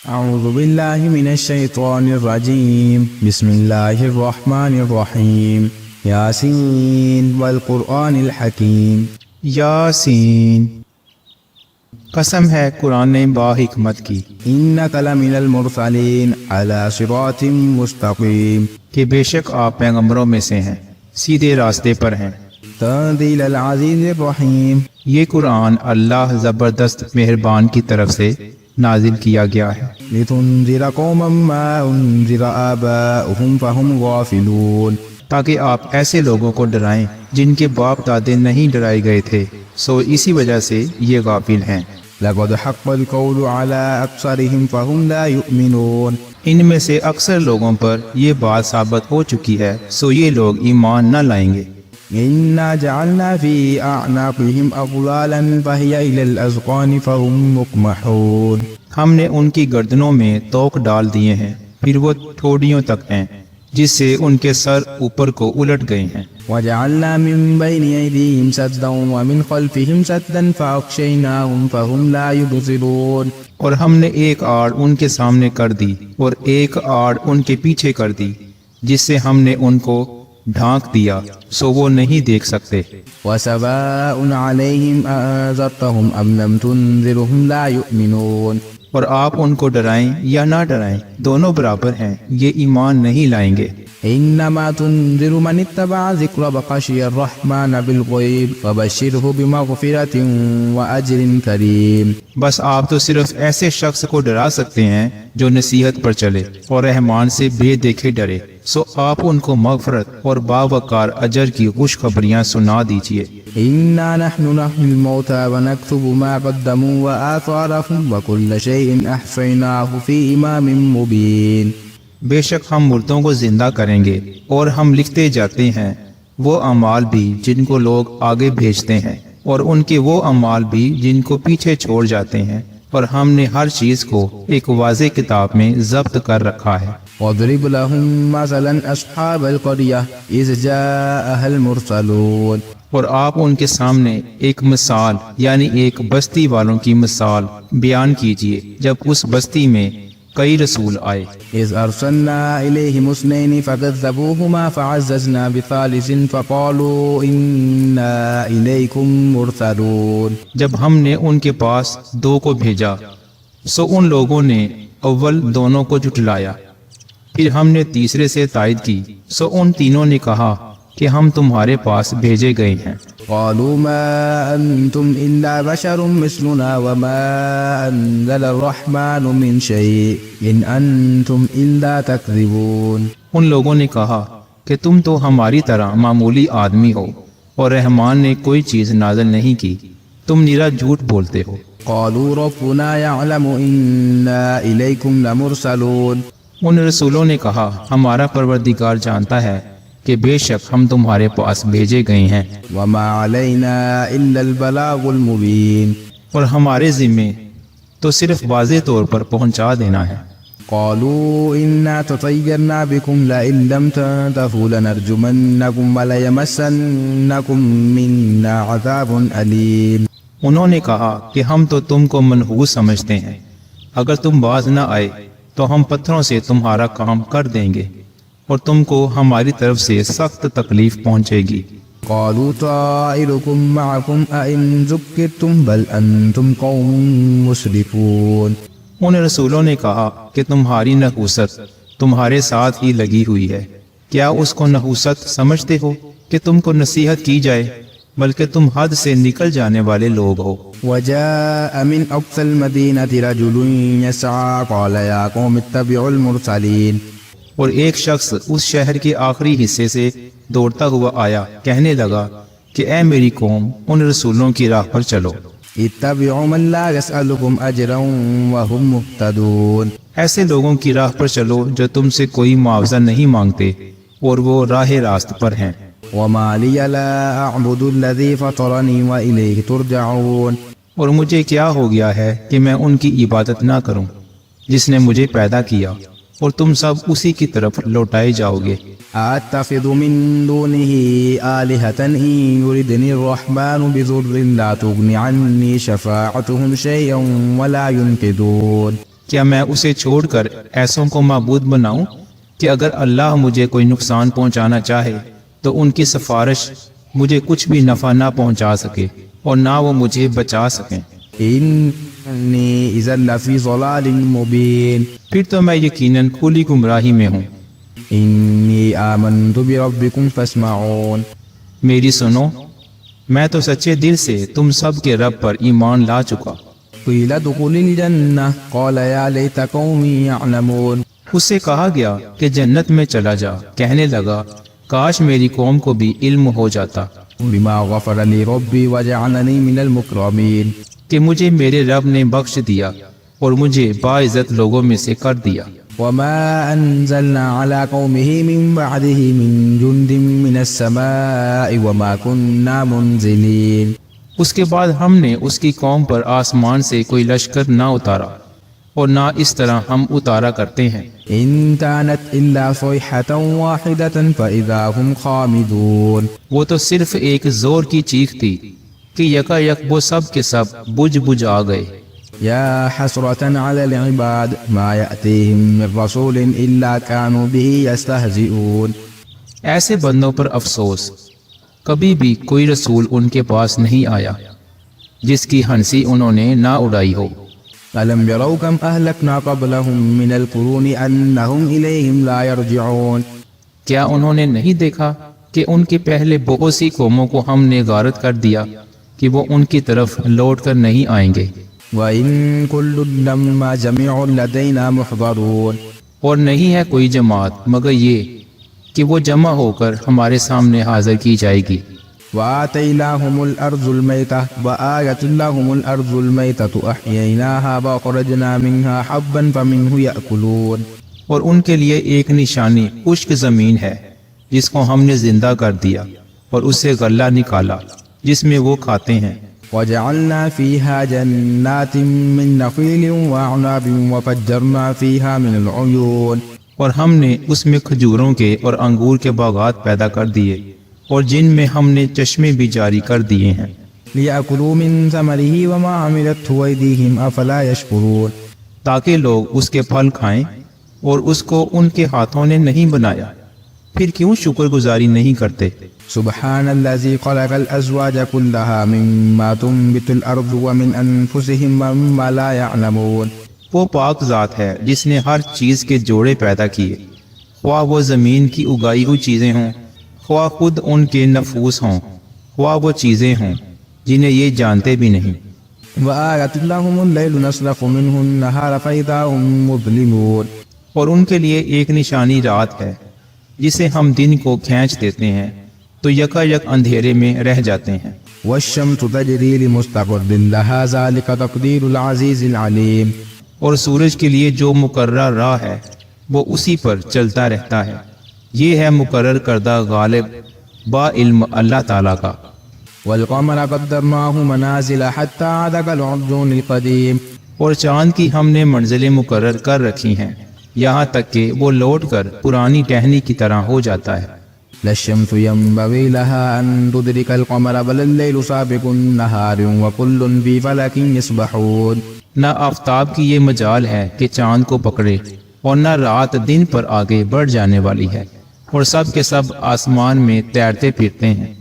اعوذ باللہ من الشیطان الرجیم بسم اللہ الرحمن الرحیم یاسین والقرآن الحکیم۔ یاسین، قسم ہے قرآن با حکمت کی، انک لمن المرسلین علی صراط مستقیم، کہ بے شک آپ پیغمبروں میں سے ہیں، سیدھے راستے پر ہیں۔ تنزیل العزیز الرحیم، یہ قرآن اللہ زبردست مہربان کی طرف سے نازل کیا گیا ہے، لتنذر قوما ما انذر آباؤہم فہم غافلون، تاکہ آپ ایسے لوگوں کو ڈرائیں جن کے باپ دادے نہیں ڈرائے گئے تھے، سو اسی وجہ سے یہ غافل ہیں۔ لقد حق القول على اکثرہم فہم لا یؤمنون، ان میں سے اکثر لوگوں پر یہ بات ثابت ہو چکی ہے، سو یہ لوگ ایمان نہ لائیں گے۔ انا جعلنا في اعناقهم اغلالا فهي الى الاذقان فهم مقمحون، ہم نے ان کی گردنوں میں توق ڈال دیے ہیں، پھر وہ ٹھوڑیوں تک ہیں، جس سے ان کے سر اوپر کو الٹ گئے ہیں۔ وجعلنا من بين ايديهم سدا ومن خلفهم سدا فاغشيناهم فهم لا يبصرون، اور ہم نے ایک آڑ ان کے سامنے کر دی اور ایک آڑ ان کے پیچھے کر دی، جس سے ہم نے ان کو ڈھانک دیا، سو وہ نہیں دیکھ سکتے۔ وسواء عليهم أنذرتهم أم لم تنذرهم لا يؤمنون، اور آپ ان کو ڈرائیں یا نہ ڈرائیں، دونوں برابر ہیں، یہ ایمان نہیں لائیں گے۔ انما تنذر من اتبع ذکر وخشی الرحمن بالغیب فبشره بمغفرة واجر کریم، بس آپ تو صرف ایسے شخص کو ڈرا سکتے ہیں جو نصیحت پر چلے اور رحمان سے بے دیکھے ڈرے، سو آپ ان کو مغفرت اور باوقار اجر کی خوشخبریاں سنا دیجیے۔ انا نحن نحيي الموتى ونكتب ما قدموا وآثارهم وكل شيء احصيناه في امام مبين، بے شک ہم مردوں کو زندہ کریں گے اور ہم لکھتے جاتے ہیں وہ اعمال بھی جن کو لوگ آگے بھیجتے ہیں اور ان کے وہ اعمال بھی جن کو پیچھے چھوڑ جاتے ہیں، اور ہم نے ہر چیز کو ایک واضح کتاب میں ضبط کر رکھا ہے۔ واضرب لهم مثلا اصحاب القرية اذ جاءها المرسلون، اور آپ ان کے سامنے ایک مثال یعنی ایک بستی والوں کی مثال بیان کیجئے جب اس بستی میں کئی رسول آئے۔ اذ ارسلنا اليهم اثنين فكذبوهما فعززنا بثالث فقالوا انا اليكم مرسلون، جب ہم نے ان کے پاس دو کو بھیجا، سو ان لوگوں نے اول دونوں کو جھٹلایا، پھر ہم نے تیسرے سے تائید کی، سو ان تینوں نے کہا کہ ہم تمہارے پاس بھیجے گئے ہیں۔ قالوا ما انتم الا بشر مثلنا وما انزل الرحمن من شيء ان انتم الا تكذبون، ان لوگوں نے کہا کہ تم تو ہماری طرح معمولی آدمی ہو اور رحمان نے کوئی چیز نازل نہیں کی، تم نرا جھوٹ بولتے ہو۔ قالوا ربنا يعلم انا اليكم لمرسلون، ان رسولوں نے کہا ہمارا پروردگار جانتا ہے کہ بے شک ہم تمہارے پاس بھیجے گئے ہیں، وما علينا الا البلاغ المبين، اور ہمارے ذمے تو صرف واضح طور پر پہنچا دینا ہے۔ قالوا انا تطيرنا بكم لئن لم تنتهوا لنرجمنكم وليمسنكم منا عذاب أليم، انہوں نے کہا کہ ہم تو تم کو منحوس سمجھتے ہیں، اگر تم باز نہ آئے تو ہم پتھروں سے تمہارا کام کر دیں گے اور تم کو ہماری طرف سے سخت تکلیف پہنچے گی۔ قالوا طائركم معكم أئن ذكرتم بل أنتم قوم مسرفون، ان رسولوں نے کہا کہ تمہاری نحوست تمہارے ساتھ ہی لگی ہوئی ہے، کیا اس کو نحوست سمجھتے ہو کہ تم کو نصیحت کی جائے، بلکہ تم حد سے نکل جانے والے لوگ ہو۔ وجاء من أقصى المدينة رجل يسعى قال يا قوم اتبعوا المرسلين، اور ایک شخص اس شہر کے آخری حصے سے دوڑتا ہوا آیا، کہنے لگا کہ اے میری قوم، ان رسولوں کی راہ پر چلو، اتبعوا من لا يسألكم أجرا وهم مهتدون، ایسے لوگوں کی راہ پر چلو جو تم سے کوئی معاوضہ نہیں مانگتے اور وہ راہ راست پر ہیں۔ وما لي لا أعبد الذي فطرني وإليه ترجعون، اور مجھے کیا ہو گیا ہے کہ میں ان کی عبادت نہ کروں جس نے مجھے پیدا کیا، اور تم سب اسی کی طرف لوٹائے جاؤ گے۔ أتخذ من دونه آلهة إن يردني الرحمن بضر لا تغن عني شفاعتهم شيئا ولا ينقذون، کیا میں اسے چھوڑ کر ایسوں کو معبود بناؤں کہ اگر اللہ مجھے کوئی نقصان پہنچانا چاہے تو ان کی سفارش مجھے کچھ بھی نفع نہ پہنچا سکے اور نہ وہ مجھے بچا سکیں؟ إني إذا لفي ضلال مبين پھر تو میں یقیناً کھلی گمراہی میں ہوں۔ إني آمنت بربكم فاسمعون میری سنو، میں تو سچے دل سے تم سب کے رب پر ایمان لا چکا۔ قيل ادخل الجنة قال يا ليت قومي يعلمون اس سے کہا گیا کہ جنت میں چلا جا، کہنے لگا کاش میری قوم کو بھی علم ہو جاتا بما غفر لي ربي وجعلني من المكرمين کہ مجھے میرے رب نے بخش دیا اور مجھے باعزت لوگوں میں سے کر دیا۔ وما أنزلنا على قومه من بعده من جند من السماء وما كنا منزلين اس کے بعد ہم نے اس کی قوم پر آسمان سے کوئی لشکر نہ اتارا اور نہ اس طرح ہم اتارا کرتے ہیں۔ إن كانت إلا صيحة واحدة فإذا هم خامدون وہ تو صرف ایک زور کی چیخ تھی کہ یکا یک وہ سب کے سب بجھ بجھ آ گئے۔ يا حسرة على العباد ما يأتيهم من رسول إلا كانوا به يستهزئون ایسے بندوں پر افسوس، کبھی بھی کوئی رسول ان کے پاس نہیں آیا جس کی ہنسی انہوں نے نہ اڑائی ہو۔ ألم يروا كم أهلكنا قبلهم من القرون أنهم إليهم لا يرجعون کیا انہوں نے نہیں دیکھا کہ ان کے پہلے بہت سی قوموں کو ہم نے غارت کر دیا کہ وہ ان کی طرف لوٹ کر نہیں آئیں گے؟ وَإِن كُلٌّ لَّمَّا جَمِيعٌ لَّدَيْنَا مُحْضَرُونَ اور نہیں ہے کوئی جماعت مگر یہ کہ وہ جمع ہو کر ہمارے سامنے حاضر کی جائے گی۔ وَآتَيْنَاهُمُ الْأَرْضُ الْمَيْتَةَ وَآيَةٌ لَّهُمُ الْأَرْضُ الْمَيْتَةُ أَحْيَيْنَاهَا وَأَخْرَجْنَا مِنْهَا حَبًّا فَمِنْهُ يَأْكُلُونَ اور ان کے لیے ایک نشانی خشک زمین ہے جس کو ہم نے زندہ کر دیا اور اس سے غلہ نکالا جس میں وہ کھاتے ہیں۔ وَجَعَلْنَا فِيهَا جَنَّاتٍ مِّن نَّخِيلٍ وَأَعْنَابٍ وَفَجَّرْنَا فِيهَا مِنَ الْعُيُونِ اور ہم نے اس میں کھجوروں کے اور انگور کے باغات پیدا کر دیے اور جن میں ہم نے چشمے بھی جاری کر دیے ہیں۔ لِيَأْكُلُوا مِن ثَمَرِهِ وَمَا عَمِلَتْهُ أَيْدِيهِمْ أَفَلَا يَشْكُرُونَ تاکہ لوگ اس کے پھل کھائیں اور اس کو ان کے ہاتھوں نے نہیں بنایا، پھر کیوں شکر گزاری نہیں کرتے؟ سبحان الذي خلق الأزواج كلها مما تنبت الأرض ومن أنفسهم ومما لا يعلمون وہ پاک ذات ہے جس نے ہر چیز کے جوڑے پیدا کیے، خواہ وہ زمین کی اگائی ہوئی چیزیں ہوں، خواہ خود ان کے نفوس ہوں، خواہ وہ چیزیں ہوں جنہیں یہ جانتے بھی نہیں۔ وآية لهم الليل نسلخ منه النهار فإذا هم مظلمون اور ان کے لیے ایک نشانی رات ہے جسے ہم دن کو کھینچ دیتے ہیں تو یکا یک اندھیرے میں رہ جاتے ہیں۔ والشمس تجري لمستقر لها ذلك تقدير العزيز العليم اور سورج کے لیے جو مقرر راہ ہے وہ اسی پر چلتا رہتا ہے، یہ ہے مقرر کردہ غالب با علم اللہ تعالیٰ کا۔ والقمر قدرناه منازل حتى عاد كالعرجون القديم اور چاند کی ہم نے منزلیں مقرر کر رکھی ہیں یہاں تک کہ وہ لوٹ کر پرانی ٹہنی کی طرح ہو جاتا ہے۔ لا الشمس ينبغي لها أن تدرك القمر بل الليل سابق النهار وكل في فلك يسبحون نہ آفتاب کی یہ مجال ہے کہ چاند کو پکڑے اور نہ رات دن پر آگے بڑھ جانے والی ہے اور سب کے سب آسمان میں تیرتے پھرتے ہیں۔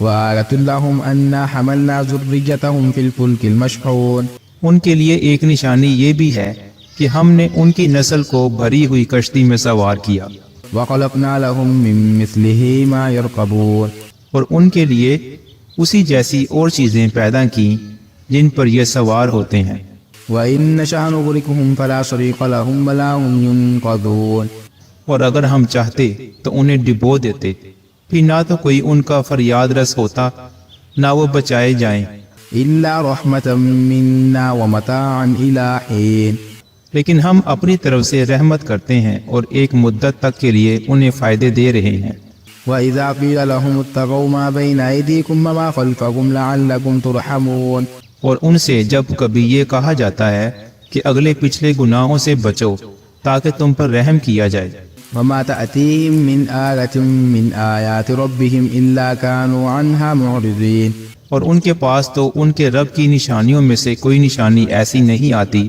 وآية لهم أنا حملنا ذريتهم في الفلك المشحون ان کے لیے ایک نشانی یہ بھی ہے کہ ہم نے ان کی نسل کو بھری ہوئی کشتی میں سوار کیا، وخلقنا لهم من مثله ما يركبون اور ان کے لیے اسی جیسی اور چیزیں پیدا کی جن پر یہ سوار ہوتے ہیں۔ وإن نشأ نغرقهم فلا صريخ لهم ولا هم ينقذون اور اگر ہم چاہتے تو انہیں ڈبو دیتے، پھر نہ تو کوئی ان کا فریاد رس ہوتا نہ وہ بچائے جائیں، إلا رحمة منا ومتاعا إلى حين لیکن ہم اپنی طرف سے رحمت کرتے ہیں اور ایک مدت تک کے لیے انہیں فائدے دے رہے ہیں۔ وإذا قيل لهم اتقوا ما بين أيديكم وما خلفكم لعلكم ترحمون اور ان سے جب کبھی یہ کہا جاتا ہے کہ اگلے پچھلے گناہوں سے بچو تاکہ تم پر رحم کیا جائے، وما تأتيهم من آية من آيات ربهم إلا كانوا عنها معرضين اور ان کے پاس تو ان کے رب کی نشانیوں میں سے کوئی نشانی ایسی نہیں آتی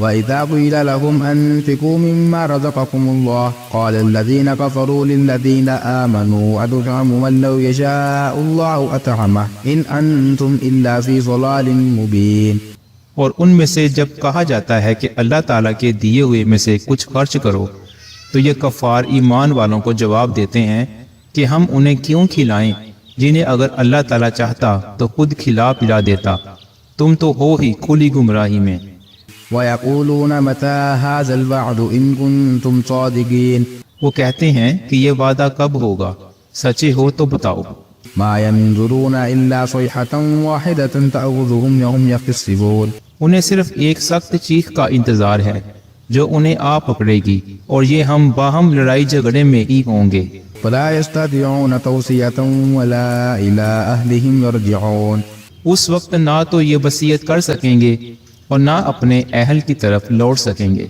وإذا قيل لهم أنفقوا مما رزقكم الله قال الذين كفروا للذين آمنوا أتطعم من لو يشاء الله أطعمه إن أنتم إلا في ضلال مبين۔ اور ان میں سے جب کہا جاتا ہے کہ اللہ تعالیٰ کے دیے ہوئے میں سے کچھ خرچ کرو تو یہ کفار ایمان والوں کو جواب دیتے ہیں کہ ہم انہیں کیوں کھلائیں جنہیں اگر اللہ تعالیٰ چاہتا تو خود کھلا پلا دیتا، تم تو ہو ہی کھلی گمراہی میں۔ ويقولون متى هذا الوعد إن كنتم صادقين۔ وہ کہتے ہیں کہ یہ وعدہ کب ہوگا، سچے ہو تو بتاؤ۔ ما ينظرون إلا صيحة واحدة تأخذهم وهم يختصمون۔ انہیں صرف ایک سخت چیخ کا انتظار ہے جو انہیں آ پکڑے گی اور یہ ہم باہم لڑائی جھگڑے میں ہی ہوں گے۔ فلا يستطيعون توصية ولا إلى أهلهم يرجعون۔ اس وقت نہ تو یہ وصیت کر سکیں گے اور نہ اپنے اہل کی طرف لوٹ سکیں گے۔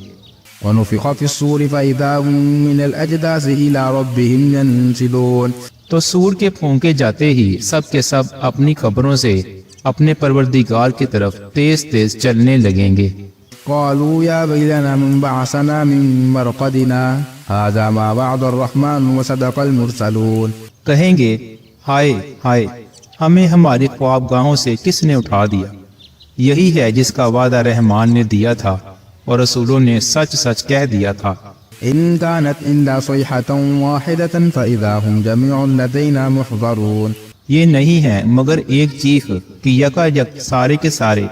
ونفخ في الصور فإذا هم من الأجداث إلى ربهم ينسلون۔ تو سور کے پھونکے جاتے ہی سب کے سب اپنی قبروں سے اپنے پروردگار کی طرف تیز تیز چلنے لگیں گے۔ قالوا يا ويلنا من بعثنا من مرقدنا هذا ما وعد الرحمن وصدق المرسلون۔ کہیں گے ہائے ہائے، ہمیں ہماری خوابگاہوں سے کس نے اٹھا دیا، یہی ہے جس کا وعدہ رحمان نے دیا تھا اور رسولوں نے سچ سچ کہہ دیا تھا۔ إن كانت إلا صيحة واحدة فإذا هم جميع لدينا محضرون۔ یہ نہیں ہے مگر ایک چیخ کہ یکا یک سارے کے سارے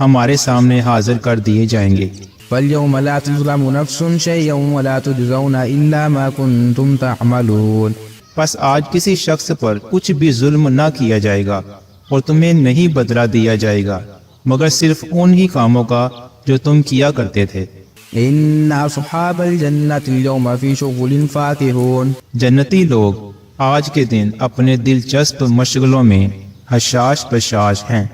ہمارے سامنے حاضر کر دیے جائیں گے۔ فاليوم لا تظلم نفس شيئا ولا تجزون إلا ما كنتم تعملون۔ پس آج کسی شخص پر کچھ بھی ظلم نہ کیا جائے گا اور تمہیں نہیں بدلہ دیا جائے گا مگر صرف ان ہی کاموں کا جو تم کیا کرتے تھے۔ إن أصحاب الجنة اليوم في شغل فاكهون۔ جنتی لوگ آج کے دن اپنے دلچسپ مشغلوں میں حشاش بشاش ہیں۔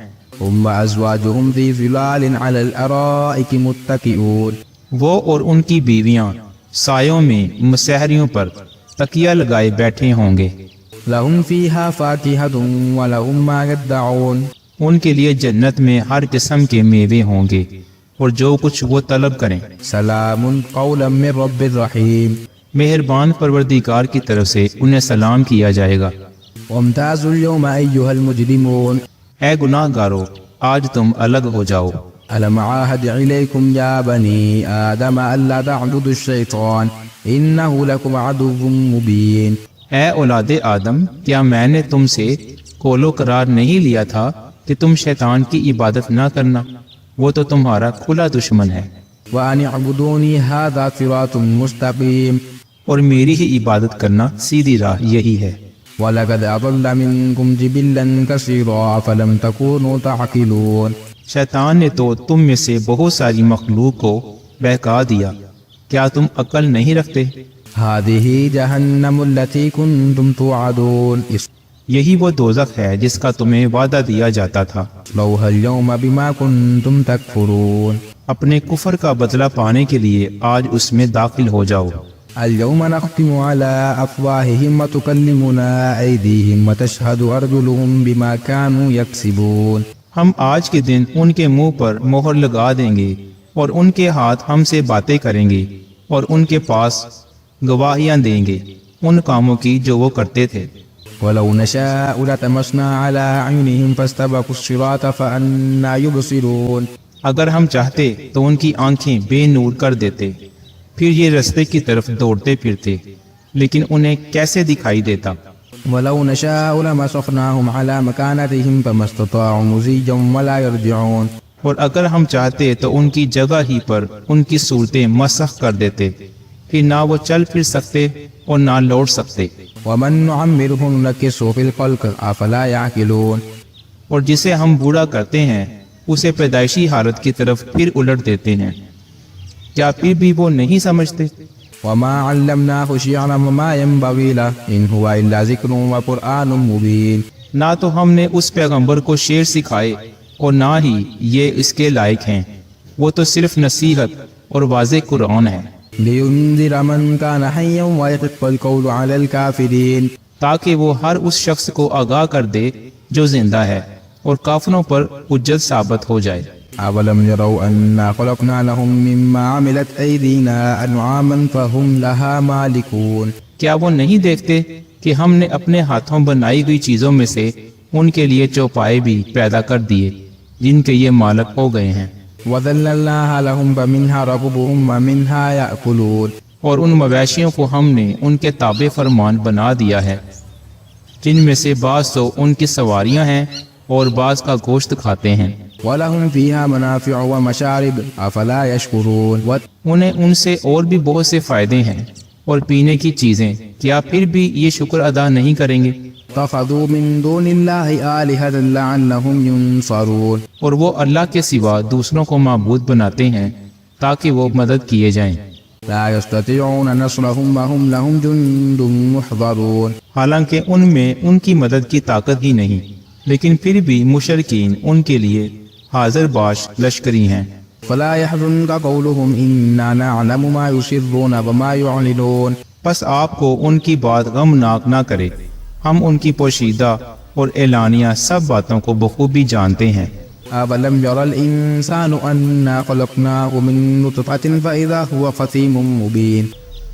هم وأزواجهم في ظلال على الأرائك متكئون۔ وہ اور ان کی بیویاں سایوں میں مسحریوں پر تکیہ لگائے بیٹھے ہوں گے۔ لهم فيها فاكهة ولهم ما يدعون۔ ان کے لیے جنت میں ہر قسم کے میوے ہوں گے اور جو کچھ وہ طلب کریں۔ سلام قولا من رب الرحیم۔ مہربان پروردگار کی طرف سے انہیں سلام کیا جائے گا۔ وامتازوا اليوم أيها المجرمون۔ اے گناہ گارو، آج تم الگ ہو جاؤ۔ ألم عاهد إليكم يا بني آدم ألا تعبدوا الشيطان إنه لكم عدو مبين۔ اے اولاد آدم، کیا میں نے تم سے قول و قرار نہیں لیا تھا کہ تم شیطان کی عبادت نہ کرنا، وہ تو تمہارا کھلا دشمن ہے۔ وأن اعبدوني هذا صراط مستقيم۔ اور میری ہی عبادت کرنا سیدھی راہ یہی ہے۔ ولقد أضل منكم جبلا كثيرا فلم تكونوا تعقلون۔ شیطان نے تو تم میں سے بہت ساری مخلوق کو بہکا دیا، کیا تم عقل نہیں رکھتے؟ هذه جهنم التي كنتم توعدون۔ یہی وہ دوزخ ہے جس کا تمہیں وعدہ دیا جاتا تھا۔ اصلوها اليوم بما كنتم تكفرون۔ اپنے کفر کا بدلہ پانے کے لیے آج اس میں داخل ہو جاؤ۔ اليوم نختم على أفواههم وتكلمنا أيديهم وتشهد أرجلهم بما كانوا يكسبون۔ ہم آج کے دن ان کے منہ پر مہر لگا دیں گے اور ان کے ہاتھ ہم سے باتیں کریں گے اور ان کے پاس گواہیاں دیں گے ان کاموں کی جو وہ کرتے تھے۔ ولو نشاء لطمسنا على أعينهم فاستبقوا الصراط فأنى يبصرون۔ اگر ہم چاہتے تو ان کی آنکھیں بے نور کر دیتے، پھر یہ رستے کی طرف دوڑتے پھرتے، لیکن انہیں کیسے دکھائی دیتا۔ ولو نشاء لمسخناهم على مكانتهم فما استطاعوا مزيا ولا يرجعون۔ اور اگر ہم چاہتے تو ان کی جگہ ہی پر ان کی صورتیں مسخ کر دیتے، پھر نہ وہ چل پھر سکتے اور نہ لوٹ سکتے۔ ومن نعمره ننكسه في الخلق افلا يعقلون۔ اور جسے ہم بوڑھا کرتے ہیں اسے پیدائشی حالت کی طرف پھر الٹ دیتے ہیں، کیا پھر بھی وہ نہیں سمجھتے؟ وما علمناه شعرا وما ينبغي له ان هو الا ذكر وقرآن مبين۔ نہ تو ہم نے اس پیغمبر کو شعر سکھائے اور نہ ہی یہ اس کے لائق ہیں، وہ تو صرف نصیحت اور واضح قرآن ہے۔ لينذر من كان حيا ويحق القول على الكافرين۔ تاکہ وہ ہر اس شخص کو آگاہ کر دے جو زندہ ہے اور کافروں پر حجت ثابت ہو جائے۔ أولم يروا أنا خلقنا لهم مما عملت أيدينا أنعاما فهم لها مالكون؟ کیا وہ نہیں دیکھتے کہ ہم نے اپنے ہاتھوں بنائی ہوئی چیزوں میں سے ان کے لیے چوپائے بھی پیدا کر دیے جن کے یہ مالک ہو گئے ہیں، وَذَلَّلْنَاهَا لَهُمْ فَمِنْهَا رَكُوبُهُمْ وَمِنْهَا يَأْكُلُونَ، اور ان مویشیوں کو ہم نے ان کے تابع فرمان بنا دیا ہے جن میں سے بعض تو ان کی سواریاں ہیں اور بعض کا گوشت کھاتے ہیں، وَلَهُمْ فِيهَا مَنَافِعُ وَمَشَارِبُ أَفَلَا يَشْكُرُونَ، انہیں ان سے اور بھی بہت سے فائدے ہیں اور پینے کی چیزیں، کیا پھر بھی یہ شکر ادا نہیں کریں گے؟ اتخذوا من دون الله آلهة لعلهم ينصرون، اور وہ اللہ کے سوا دوسروں کو معبود بناتے ہیں تاکہ وہ مدد کیے جائیں، لا يستطيعون نصرهم وهم لهم جند محضرون، حالانکہ ان میں ان کی مدد کی طاقت ہی نہیں، لیکن پھر بھی مشرکین ان کے لیے حاضر باش لشکری ہیں۔ فلا يحزنك قولهم إنا نعلم ما يسرون وما يعلنون، پس آپ کو ان کی بات غمناک نہ کرے، ہم ان کی پوشیدہ اور اعلانیہ سب باتوں کو بخوبی جانتے ہیں۔ أولم ير الإنسان أنا خلقناه من نطفة فإذا هو خصيم مبين،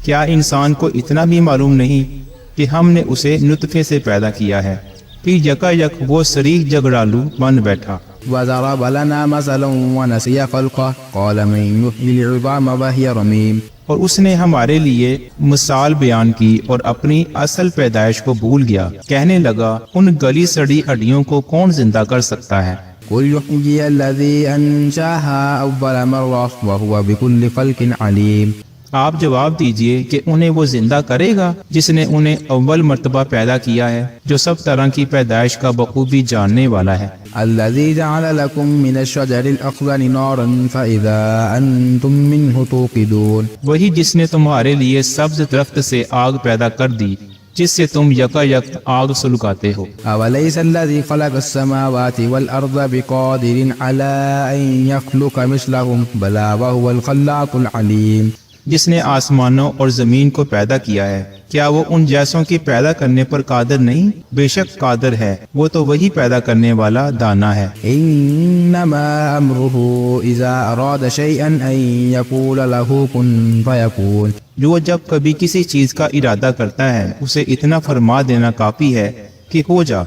کیا انسان کو اتنا بھی معلوم نہیں کہ ہم نے اسے نطفے سے پیدا کیا ہے، پھر یکا یک وہ صریح جھگڑالو بن بیٹھا۔ وضرب لنا مثلا ونسي خلقه قال من يحيي العظام وهي رميم، اور اس نے ہمارے لیے مثال بیان کی اور اپنی اصل پیدائش کو بھول گیا، کہنے لگا ان گلی سڑی ہڈیوں کو کون زندہ کر سکتا ہے؟ قل يحيي الذي أنشأها أول مرة وهو بكل خلق عليم، آپ جواب دیجئے کہ انہیں وہ زندہ کرے گا جس نے انہیں اول مرتبہ پیدا کیا ہے، جو سب طرح کی پیدائش کا بخوبی جاننے والا ہے۔ الذي جعل لكم من الشجر الأخضر نارا فإذا أنتم منه توقدون، وہی جس نے تمہارے لیے سبز درخت سے آگ پیدا کر دی جس سے تم یکا یک آگ سلگاتے ہو۔ أوليس الذي خلق السماوات والأرض بقادر على أن يخلق مثلهم بلى وهو الخلاق العليم، جس نے آسمانوں اور زمین کو پیدا کیا ہے، کیا وہ ان جیسوں کی پیدا کرنے پر قادر نہیں؟ بے شک قادر ہے، وہ تو وہی پیدا کرنے والا دانا ہے۔ إنما أمره إذا أراد شيئا أن يقول له كن فيكون، جو جب کبھی کسی چیز کا ارادہ کرتا ہے اسے اتنا فرما دینا کافی ہے کہ ہو جا،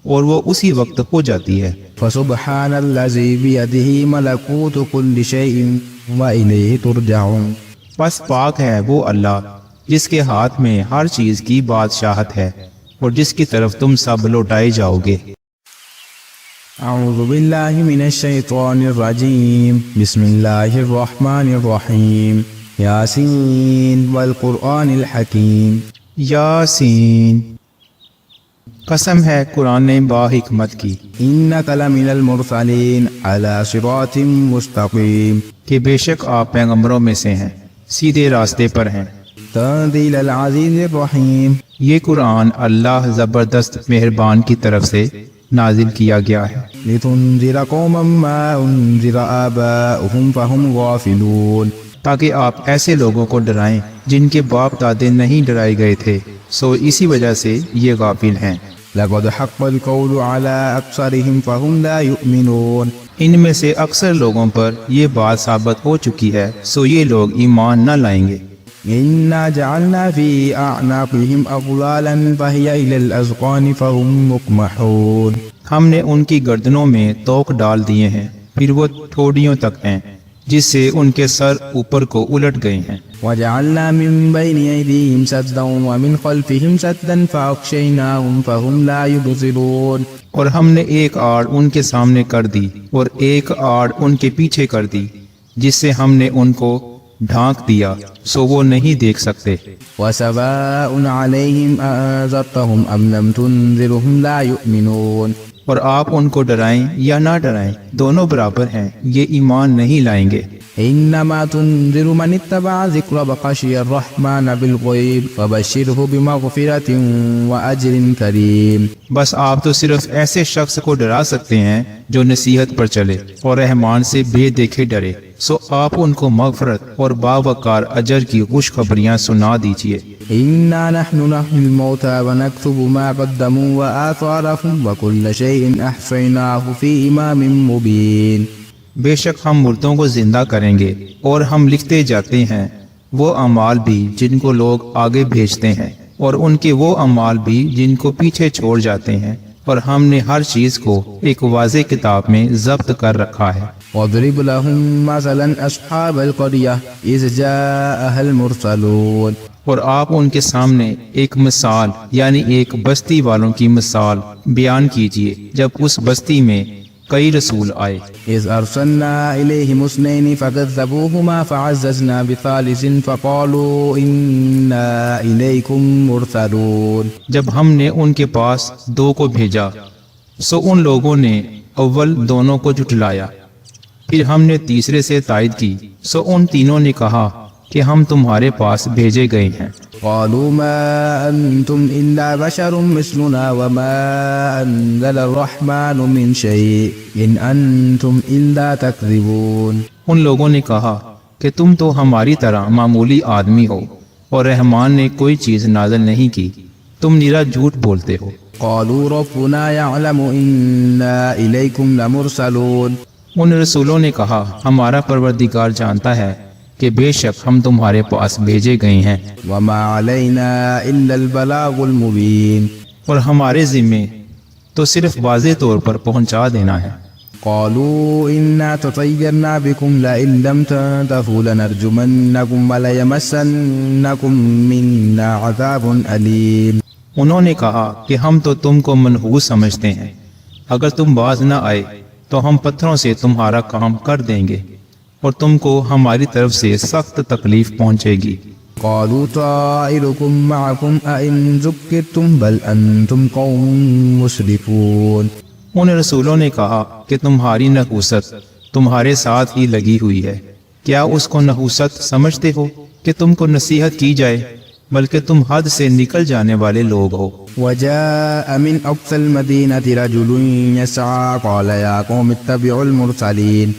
اور وہ اسی وقت ہو جاتی ہے۔ فسبحان الذي بيده ملكوت كل شيء وإليه ترجعون، پس پاک ہے وہ اللہ جس کے ہاتھ میں ہر چیز کی بادشاہت ہے اور جس کی طرف تم سب لوٹائے جاؤ گے۔ اعوذ باللہ من الشیطان الرجیم، بسم اللہ الرحمن الرحیم، یاسین والقرآن الحکیم۔ یاسین، قسم ہے قرآن با حکمت کی، انک لمن المرسلین علی صراط مستقیم، کہ بے شک آپ پیغمبروں میں سے ہیں، سیدھے راستے پر ہیں۔ تنزیل العزیز الرحیم، یہ قرآن اللہ زبردست مہربان کی طرف سے نازل کیا گیا ہے، لتنذر قوما ما انذر آباؤہم فہم غافلون، تاکہ آپ ایسے لوگوں کو ڈرائیں جن کے باپ دادے نہیں ڈرائے گئے تھے، سو اسی وجہ سے یہ غافل ہیں۔ لقد حق القول على اکثرهم فهم لا يؤمنون، ان میں سے اکثر لوگوں پر یہ بات ثابت ہو چکی ہے، سو یہ لوگ ایمان نہ لائیں گے۔ انا جعلنا في اعناقهم اغلالا فهي الى الاذقان فهم مقمحون، ہم نے ان کی گردنوں میں توق ڈال دیے ہیں، پھر وہ ٹھوڑیوں تک ہیں جس سے ان کے سر اوپر کو الٹ گئے ہیں۔ وجعلنا من بين ايديهم سدا ومن خلفهم سدا فاغشيناهم فهم لا يبصرون، اور ہم نے ایک آڑ ان کے سامنے کر دی اور ایک آڑ ان کے پیچھے کر دی جس سے ہم نے ان کو ڈھانک دیا، سو وہ نہیں دیکھ سکتے۔ وسواء عليهم أنذرتهم أم لم تنذرهم لا يؤمنون، اور آپ ان کو ڈرائیں یا نہ ڈرائیں دونوں برابر ہیں، یہ ایمان نہیں لائیں گے۔ إنما تنذر من اتبع ذكر وخشي الرحمن بالغيب فبشره بمغفرة وأجر كريم۔ بس آپ تو صرف ایسے شخص کو ڈرا سکتے ہیں جو نصیحت پر چلے اور رحمان سے بے دیکھے ڈرے، سو آپ ان کو مغفرت اور باوقار اجر کی خوشخبریاں سنا دیجیے۔ إنا نحن نحيي الموتى ونكتب ما قدموا وآثارهم وكل شيء أحصيناه في إمام مبين۔ بے شک ہم مردوں کو زندہ کریں گے اور ہم لکھتے جاتے ہیں وہ اعمال بھی جن کو لوگ آگے بھیجتے ہیں اور ان کے وہ اعمال بھی جن کو پیچھے چھوڑ جاتے ہیں، اور ہم نے ہر چیز کو ایک واضح کتاب میں ضبط کر رکھا ہے۔ واضرب لهم مثلا أصحاب القرية إذ جاءها المرسلون۔ اور آپ ان کے سامنے ایک مثال یعنی ایک بستی والوں کی مثال بیان کیجیے جب اس بستی میں کئی رسول آئے۔ إذ أرسلنا إليهم اثنين فكذبوهما فعززنا بثالث فقالوا إنا إليكم مرسلون۔ جب ہم نے ان کے پاس دو کو بھیجا سو ان لوگوں نے اول دونوں کو جھٹلایا، پھر ہم نے تیسرے سے تائید کی سو ان تینوں نے کہا کہ ہم تمہارے پاس بھیجے گئے ہیں۔ قالوا ما أنتم إلا بشر مثلنا وما أنزل الرحمن من شيء إن أنتم إلا تكذبون۔ ان لوگوں نے کہا کہ تم تو ہماری طرح معمولی آدمی ہو اور رحمان نے کوئی چیز نازل نہیں کی، تم نرا جھوٹ بولتے ہو۔ قالوا ربنا يعلم إنا إليكم لمرسلون۔ ان رسولوں نے کہا ہمارا پروردگار جانتا ہے کہ بے شک ہم تمہارے پاس بھیجے گئے ہیں، وما علينا إلا البلاغ المبين۔ اور ہمارے ذمے تو صرف واضح طور پر پہنچا دینا ہے۔ قالوا إنا تطيرنا بكم لئن لم تنتهوا لنرجمنكم وليمسنكم منا عذاب أليم۔ انہوں نے کہا کہ ہم تو تم کو منحوس سمجھتے ہیں، اگر تم باز نہ آئے تو ہم پتھروں سے تمہارا کام کر دیں گے اور تم کو ہماری طرف سے سخت تکلیف پہنچے گی۔ قالوا طائركم معكم أئن ذكرتم بل أنتم قوم مسرفون۔ ان رسولوں نے کہا کہ تمہاری نحوست تمہارے ساتھ ہی لگی ہوئی ہے، کیا اس کو نحوست سمجھتے ہو کہ تم کو نصیحت کی جائے، بلکہ تم حد سے نکل جانے والے لوگ ہو۔ وجاء من أقصى المدينة رجل يسعى قال يا قوم اتبعوا المرسلين۔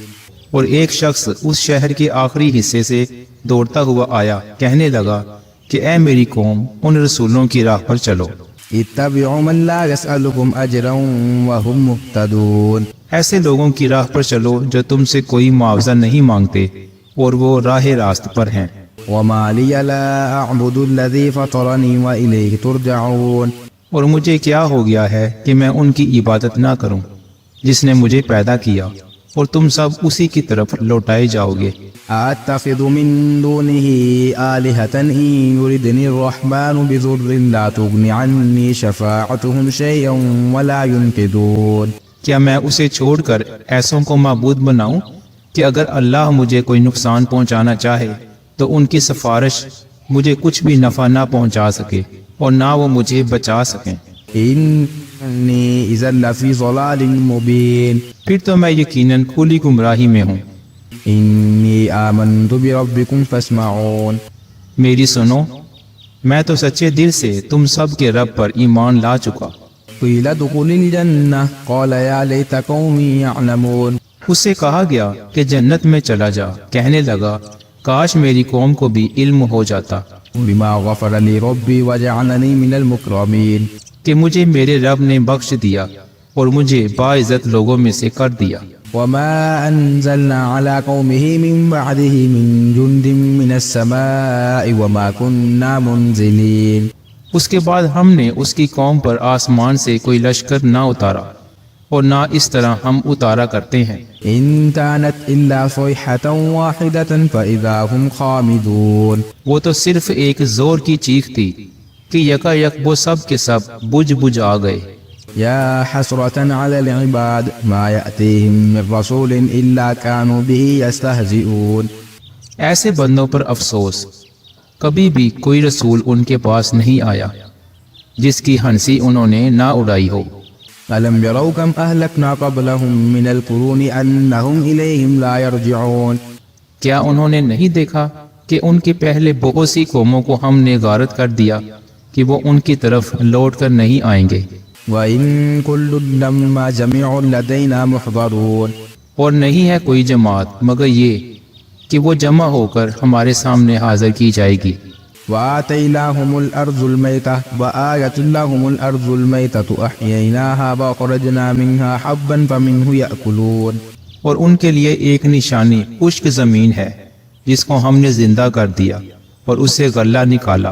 اور ایک شخص اس شہر کے آخری حصے سے دوڑتا ہوا آیا، کہنے لگا کہ اے میری قوم ان رسولوں کی راہ پر چلو۔ اتبعوا من لا يسألكم أجرا وهم مهتدون۔ ایسے لوگوں کی راہ پر چلو جو تم سے کوئی معاوضہ نہیں مانگتے اور وہ راہ راست پر ہیں۔ وما لي لا أعبد الذي فطرني وإليه ترجعون۔ اور مجھے کیا ہو گیا ہے کہ میں ان کی عبادت نہ کروں جس نے مجھے پیدا کیا، اور تم سب اسی کی طرف لوٹائے جاؤ گے۔ أتخذ من دونه آلهة إن يردني الرحمن بضر لا تغن عني شفاعتهم شيئا ولا ينقذون۔ کیا میں اسے چھوڑ کر ایسوں کو معبود بناؤں کہ اگر اللہ مجھے کوئی نقصان پہنچانا چاہے تو ان کی سفارش مجھے کچھ بھی نفع نہ پہنچا سکے اور نہ وہ مجھے بچا سکیں۔ إني إذا لفي ضلال مبين۔ پھر تو میں یقیناً کھلی گمراہی میں ہوں۔ إني آمنت بربكم فاسمعون۔ میری سنو، میں تو سچے دل سے تم سب کے رب پر ایمان لا چکا۔ قيل ادخل الجنة قال يا ليت قومي يعلمون۔ اس سے کہا گیا کہ جنت میں چلا جا، کہنے لگا کاش میری قوم کو بھی علم ہو جاتا بما غفر لي ربي وجعلني من المكرمين۔ کہ مجھے میرے رب نے بخش دیا اور مجھے باعزت لوگوں میں سے کر دیا۔ وما أنزلنا على قومه من بعده من جند من السماء وما كنا منزلين۔ اس کے بعد ہم نے اس کی قوم پر آسمان سے کوئی لشکر نہ اتارا اور نہ اس طرح ہم اتارا کرتے ہیں۔ إن كانت إلا صيحة واحدة فإذا هم خامدون۔ وہ تو صرف ایک زور کی چیخ تھی کہ یکا یک وہ سب کے سب بجھ بجھ آ گئے۔ يا حسرة على العباد ما يأتيهم من رسول إلا كانوا به يستهزئون۔ ایسے بندوں پر افسوس، کبھی بھی کوئی رسول ان کے پاس نہیں آیا جس کی ہنسی انہوں نے نہ اڑائی ہو۔ ألم يروا كم أهلكنا قبلهم من القرون أنهم إليهم لا يرجعون۔ کیا انہوں نے نہیں دیکھا کہ ان کے پہلے بہت سی قوموں کو ہم نے غارت کر دیا کہ وہ ان کی طرف لوٹ کر نہیں آئیں گے، وَإِن كُلٌّ لَّمَّا جَمِيعٌ لَّدَيْنَا مُحْضَرُونَ، اور نہیں ہے کوئی جماعت مگر یہ کہ وہ جمع ہو کر ہمارے سامنے حاضر کی جائے گی۔ وَآتَيْنَاهُمُ الْأَرْضُ الْمَيْتَةَ وَآيَةٌ لَّهُمُ الْأَرْضُ الْمَيْتَةُ أَحْيَيْنَاهَا وَأَخْرَجْنَا مِنْهَا حَبًّا فَمِنْهُ يَأْكُلُونَ، اور ان کے لیے ایک نشانی خشک زمین ہے جس کو ہم نے زندہ کر دیا اور اس سے غلہ نکالا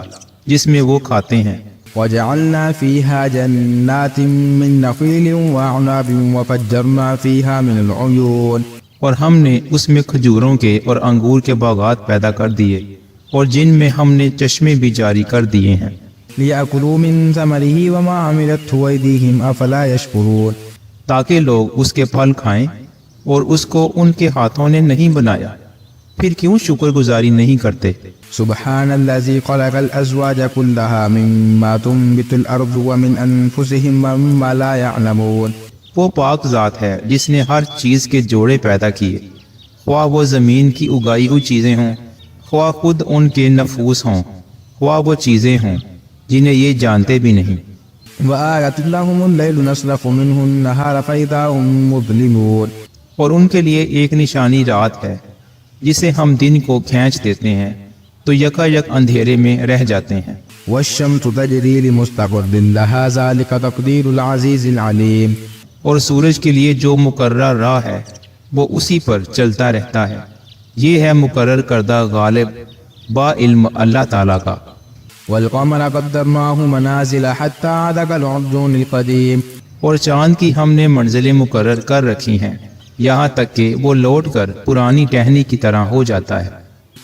جس میں وہ کھاتے ہیں۔ وَجَعَلْنَا فِيهَا جَنَّاتٍ مِّن نَّخِيلٍ وَأَعْنَابٍ وَفَجَّرْنَا فِيهَا مِنَ الْعُيُونِ، اور ہم نے اس میں کھجوروں کے اور انگور کے باغات پیدا کر دیے اور جن میں ہم نے چشمے بھی جاری کر دیے ہیں، لِيَأْكُلُوا مِن ثَمَرِهِ وَمَا عَمِلَتْهُ أَيْدِيهِمْ أَفَلَا يَشْكُرُونَ، تاکہ لوگ اس کے پھل کھائیں اور اس کو ان کے ہاتھوں نے نہیں بنایا، پھر کیوں شکر گزاری نہیں کرتے۔ سبحان الذي خلق الأزواج كلها مما تنبت الأرض ومن أنفسهم ومما لا يعلمون، وہ پاک ذات ہے جس نے ہر چیز کے جوڑے پیدا کیے، خواہ وہ زمین کی اگائی ہوئی چیزیں ہوں، خواہ خود ان کے نفوس ہوں، خواہ وہ چیزیں ہوں جنہیں یہ جانتے بھی نہیں۔ وآية لهم الليل نسلخ منه النهار فإذا هم مظلمون، اور ان کے لیے ایک نشانی رات ہے جسے ہم دن کو کھینچ دیتے ہیں تو یکا یک اندھیرے میں رہ جاتے ہیں۔ والشمس تجري لمستقر لها ذلك تقدير العزيز العليم، اور سورج کے لیے جو مقرر راہ ہے وہ اسی پر چلتا رہتا ہے، یہ ہے مقرر کردہ غالب با علم اللہ تعالیٰ کا۔ والقمر قدرناه منازل حتى عاد كالعرجون القديم، اور چاند کی ہم نے منزلیں مقرر کر رکھی ہیں یہاں تک کہ وہ لوٹ کر پرانی ٹہنی کی طرح ہو جاتا ہے۔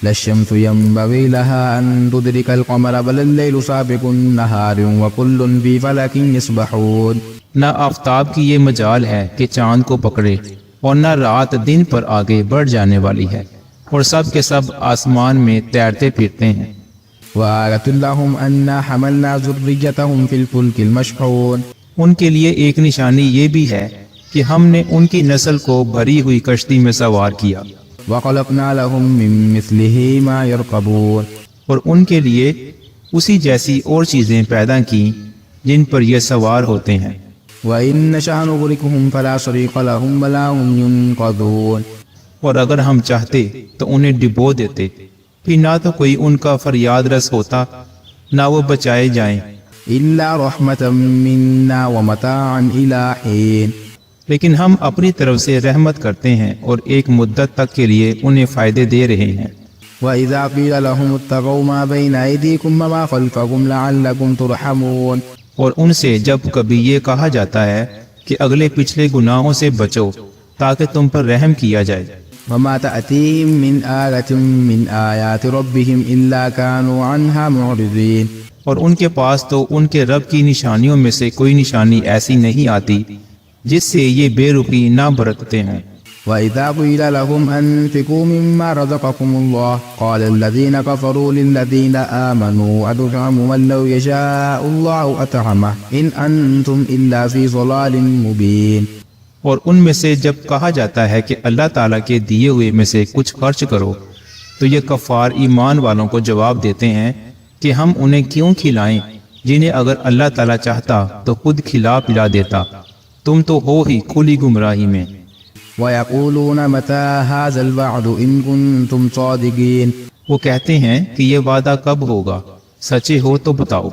لا الشمس ينبغي لها أن تدرك القمر بل الليل سابق النهار وكل في فلك يسبحون، نہ آفتاب کی یہ مجال ہے کہ چاند کو پکڑے اور نہ رات دن پر آگے بڑھ جانے والی ہے، اور سب کے سب آسمان میں تیرتے پھرتے ہیں۔ وآية لهم أنا حملنا ذريتهم في الفلك المشحون، ان کے لیے ایک نشانی یہ بھی ہے کہ ہم نے ان کی نسل کو بھری ہوئی کشتی میں سوار کیا، وخلقنا لهم من مثله ما يركبون، اور ان کے لیے اسی جیسی اور چیزیں پیدا کی جن پر یہ سوار ہوتے ہیں۔ وإن نشأ نغرقهم فلا صريخ لهم ولا هم ينقذون، اور اگر ہم چاہتے تو انہیں ڈبو دیتے، پھر نہ تو کوئی ان کا فریاد رس ہوتا نہ وہ بچائے جائیں، إلا رحمة منا ومتاعا إلى حين، لیکن ہم اپنی طرف سے رحمت کرتے ہیں اور ایک مدت تک کے لیے انہیں فائدے دے رہے ہیں۔ وإذا قيل لهم اتقوا ما بين أيديكم وما خلفكم لعلكم ترحمون، اور ان سے جب کبھی یہ کہا جاتا ہے کہ اگلے پچھلے گناہوں سے بچو تاکہ تم پر رحم کیا جائے، وما تأتيهم من آية من آيات ربهم إلا كانوا عنها معرضين، اور ان کے پاس تو ان کے رب کی نشانیوں میں سے کوئی نشانی ایسی نہیں آتی جس سے یہ بے رخی نہ برتتے ہیں۔ وإذا قيل لهم أنفقوا مما رزقكم الله قال الذين كفروا للذين آمنوا أتطعم من لو يشاء الله أطعمه إن أنتم إلا في ضلال مبين، اور ان میں سے جب کہا جاتا ہے کہ اللہ تعالیٰ کے دیے ہوئے میں سے کچھ خرچ کرو تو یہ کفار ایمان والوں کو جواب دیتے ہیں کہ ہم انہیں کیوں کھلائیں جنہیں اگر اللہ تعالیٰ چاہتا تو خود کھلا پلا دیتا، تم تو ہو ہی کھلی گمراہی میں۔ ويقولون متى هذا الوعد إن كنتم صادقين، وہ کہتے ہیں کہ یہ وعدہ کب ہوگا، سچے ہو تو بتاؤ۔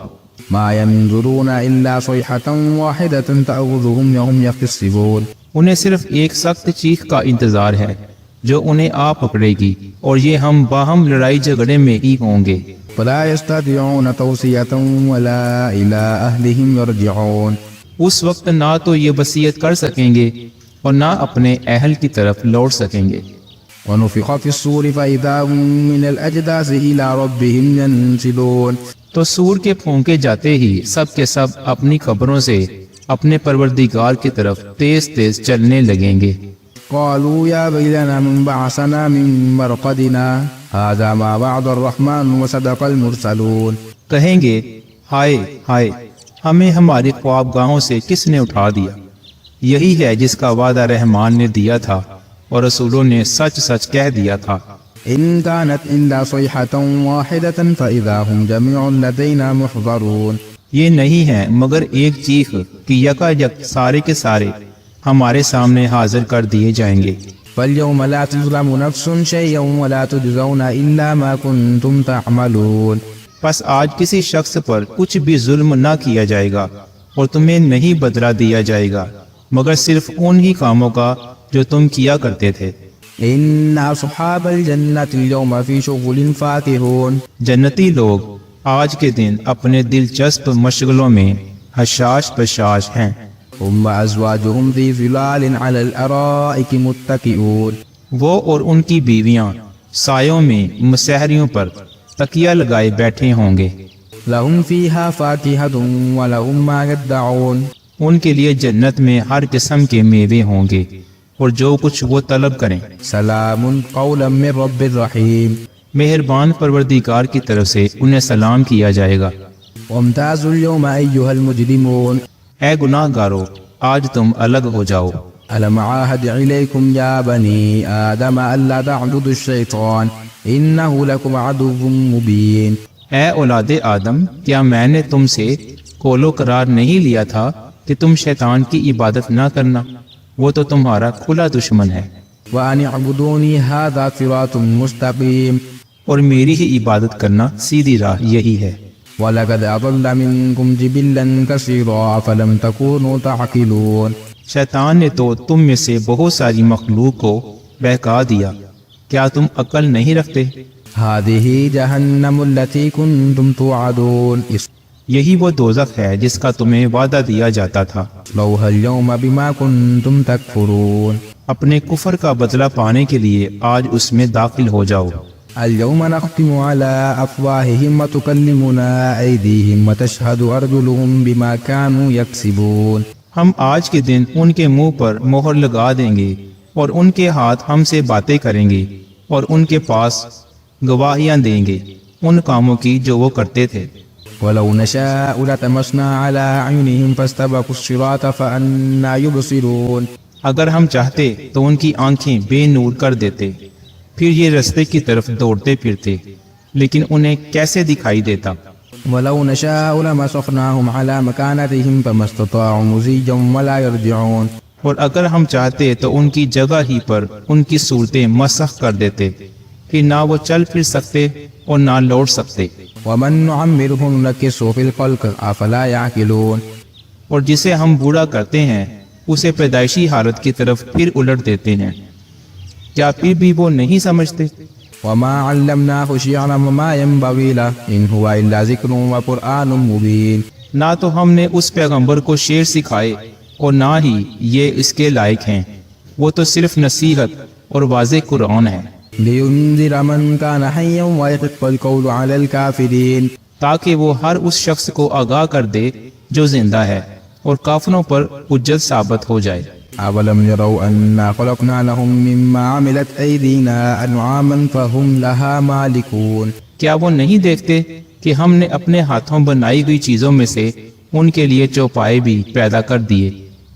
ما ينظرون إلا صيحة واحدة تأخذهم وهم يختصمون، انہیں صرف ایک سخت چیخ کا انتظار ہے جو انہیں آ پکڑے گی اور یہ ہم باہم لڑائی جھگڑے میں ہی ہوں گے۔ فلا يستطيعون توصية ولا إلى أهلهم يرجعون، اس وقت نہ تو یہ وصیت کر سکیں گے اور نہ اپنے اہل کی طرف لوٹ سکیں گے۔ ونفخ في الصور فإذا هم من الأجداث إلى ربهم ينسلون، تو سور کے پھونکے جاتے ہی سب کے سب اپنی قبروں سے اپنے پروردگار کی طرف تیز تیز چلنے لگیں گے۔ قالوا يا ويلنا من بعثنا من مرقدنا هذا ما وعد الرحمن وصدق المرسلون، کہیں گے ہائے ہائے، ہمیں ہماری خوابگاہوں سے کس نے اٹھا دیا، یہی ہے جس کا وعدہ رحمان نے دیا تھا اور رسولوں نے سچ سچ کہہ دیا تھا۔ إن كانت إلا صيحة واحدة فإذا هم جميع لدينا محضرون. یہ نہیں ہے مگر ایک چیخ کہ یکا یک سارے کے سارے ہمارے سامنے حاضر کر دیے جائیں گے. فاليوم لا تظلم نفس شيئا ولا تجزون إلا ما كنتم تعملون. پس آج کسی شخص پر کچھ بھی ظلم نہ کیا جائے گا اور تمہیں نہیں بدلہ دیا جائے گا مگر صرف ان ہی کاموں کا جو تم کیا کرتے تھے. إن أصحاب الجنة اليوم في شغل فاكهون. جنتی لوگ آج کے دن اپنے دلچسپ مشغلوں میں حشاش بشاش ہیں. هم وأزواجهم في ظلال على الأرائك متكئون. وہ اور ان کی بیویاں سایوں میں مسحریوں پر تکیہ لگائے بیٹھے ہوں گے. لهم فيها فاكهة ولهم ما يدعون. ان کے لیے جنت میں ہر قسم کے میوے ہوں گے اور جو کچھ وہ طلب کریں. سلام قولا من رب الرحيم. مہربان پروردگار کی طرف سے انہیں سلام کیا جائے گا. وامتازوا اليوم أيها المجرمون. اے گناہ گارو آج تم الگ ہو جاؤ. ألم عاهد إليكم يا بني آدم ألا تعبدوا الشيطان إنه لكم عدو مبين. اے اولاد آدم کیا میں نے تم سے قول و قرار نہیں لیا تھا کہ تم شیطان کی عبادت نہ کرنا، وہ تو تمہارا کھلا دشمن ہے. وأن اعبدوني هذا صراط مستقيم. اور میری ہی عبادت کرنا سیدھی راہ یہی ہے. ولقد أضل منكم جبلا كثيرا فلم تكونوا تعقلون. شیطان نے تو تم میں سے بہت ساری مخلوق کو بہکا دیا، کیا تم عقل نہیں رکھتے؟ هذه جهنم التي كنتم توعدون. یہی وہ دوزخ ہے جس کا تمہیں وعدہ دیا جاتا تھا. اصلوها اليوم بما كنتم تكفرون. اپنے کفر کا بدلہ پانے کے لیے آج اس میں داخل ہو جاؤ. اليوم نختم على أفواههم وتكلمنا أيديهم وتشهد أرجلهم بما كانوا يكسبون. ہم آج کے دن ان کے منہ پر مہر لگا دیں گے اور ان کے ہاتھ ہم سے باتیں کریں گے اور ان کے پاس گواہیاں دیں گے ان کاموں کی جو وہ کرتے تھے. ولو نشاء لطمسنا على أعينهم فاستبقوا الصراط فأنى يبصرون. اگر ہم چاہتے تو ان کی آنکھیں بے نور کر دیتے، پھر یہ رستے کی طرف دوڑتے پھرتے، لیکن انہیں کیسے دکھائی دیتا. ولو نشاء لمسخناهم على مكانتهم فما استطاعوا مزيا ولا يرجعون. اور اگر ہم چاہتے تو ان کی جگہ ہی پر ان کی صورتیں مسخ کر دیتے، پھر نہ وہ چل پھر سکتے اور نہ لوٹ سکتے. ومن نعمره ننكسه في الخلق افلا يعقلون. اور جسے ہم بوڑھا کرتے ہیں اسے پیدائشی حالت کی طرف پھر الٹ دیتے ہیں، کیا پھر بھی وہ نہیں سمجھتے؟ وما علمناه شعرا وما ينبغي له ان هو الا ذكر وقرآن مبين. نہ تو ہم نے اس پیغمبر کو شعر سکھائے اور نہ ہی یہ اس کے لائق ہیں، وہ تو صرف نصیحت اور واضح قرآن ہے. لينذر من كان حيا ويحق القول على الكافرين. تاکہ وہ ہر اس شخص کو آگاہ کر دے جو زندہ ہے اور کافروں پر حجت ثابت ہو جائے. أولم يروا أنا خلقنا لهم مما عملت أيدينا أنعاما فهم لها مالكون. کیا وہ نہیں دیکھتے کہ ہم نے اپنے ہاتھوں بنائی ہوئی چیزوں میں سے ان کے لیے چوپائے بھی پیدا کر دیے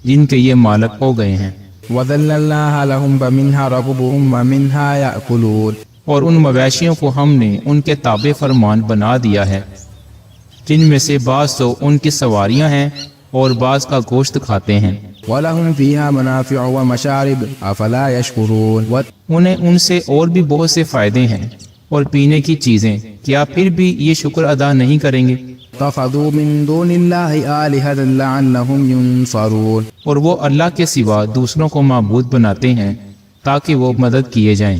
جن کے یہ مالک ہو گئے ہیں. وَذَلَّلْنَاهَا لَهُمْ فَمِنْهَا رَكُبُهُمْ وَمِنْهَا يَأْكُلُونَ. اور ان مویشیوں کو ہم نے ان کے تابع فرمان بنا دیا ہے، جن میں سے بعض تو ان کی سواریاں ہیں اور بعض کا گوشت کھاتے ہیں. وَلَهُمْ فِيهَا مَنَافِعُ وَمَشَارِبُ أَفَلَا يَشْكُرُونَ. انہیں ان سے اور بھی بہت سے فائدے ہیں اور پینے کی چیزیں، کیا پھر بھی یہ شکر ادا نہیں کریں گے؟ اتخذوا من دون الله آلهة لعلهم ينصرون. اور وہ اللہ کے سوا دوسروں کو معبود بناتے ہیں تاکہ وہ مدد کیے جائیں.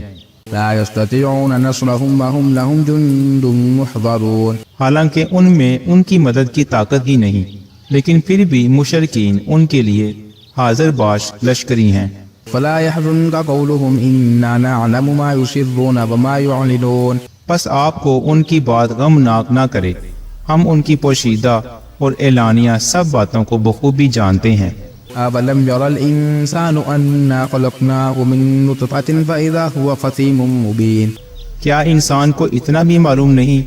لا يستطيعون نصرهم وهم لهم جند محضرون. حالانکہ ان میں ان کی مدد کی طاقت ہی نہیں، لیکن پھر بھی مشرکین ان کے لیے حاضر باش لشکری ہیں. فلا يحزنك قولهم إنا نعلم ما يسرون وما يعلنون. پس آپ کو ان کی بات غمناک نہ کرے، ہم ان کی پوشیدہ اور اعلانیہ سب باتوں کو بخوبی جانتے ہیں. أولم ير الإنسان أنا خلقناه من نطفة فإذا هو خصيم مبين. کیا انسان کو اتنا بھی معلوم نہیں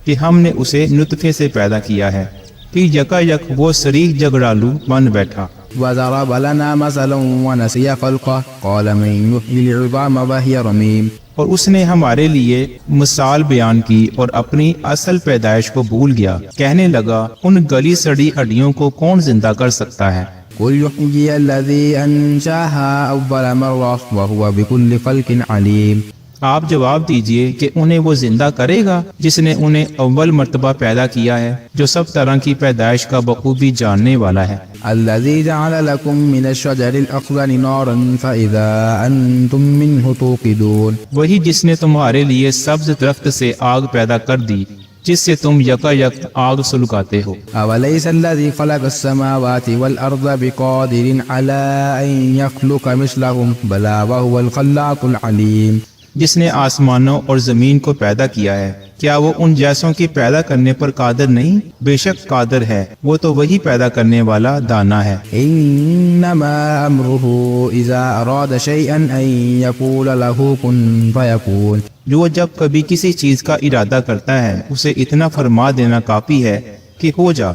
کہ ہم نے اسے نطفے سے پیدا کیا ہے، پھر یکا یک وہ صریح جھگڑالو بن بیٹھا. وضرب لنا مثلا ونسي خلقه قال من يحيي العظام وهي رميم. اور اس نے ہمارے لیے مثال بیان کی اور اپنی اصل پیدائش کو بھول گیا، کہنے لگا ان گلی سڑی ہڈیوں کو کون زندہ کر سکتا ہے؟ قل يحيي الذي أنشأها أول مرة وهو بكل خلق عليم. آپ جواب دیجئے کہ انہیں وہ زندہ کرے گا جس نے انہیں اول مرتبہ پیدا کیا ہے، جو سب طرح کی پیدائش کا بخوبی جاننے والا ہے۔ الذي جعل لكم من الشجر الأخضر نارا فإذا أنتم منه توقدون. وہی جس نے تمہارے لیے سبز درخت سے آگ پیدا کر دی جس سے تم یکایک آگ سلگاتے ہو۔ أوليس الذي خلق السماوات والأرض بقادر على أن يخلق مثلهم بلى وهو الخلاق العليم. جس نے آسمانوں اور زمین کو پیدا کیا ہے، کیا وہ ان جیسوں کی پیدا کرنے پر قادر نہیں؟ بے شک قادر ہے، وہ تو وہی پیدا کرنے والا دانا ہے۔ إنما أمره إذا أراد شيئا أن يقول له كن فيكون. جو جب کبھی کسی چیز کا ارادہ کرتا ہے اسے اتنا فرما دینا کافی ہے کہ ہو جا،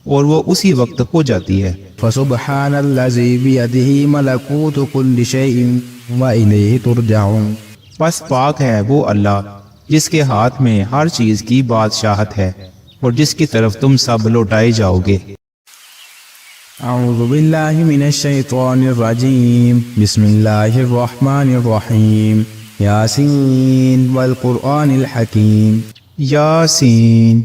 اور وہ اسی وقت ہو جاتی ہے۔ فسبحان الذي بيده ملكوت كل شيء وإليه ترجعون. بس پاک ہے وہ اللہ جس کے ہاتھ میں ہر چیز کی بادشاہت ہے اور جس کی طرف تم سب لوٹائے جاؤ گے۔ اعوذ باللہ من الشیطان الرجیم بسم اللہ الرحمن الرحیم یاسین والقرآن الحکیم. یاسین،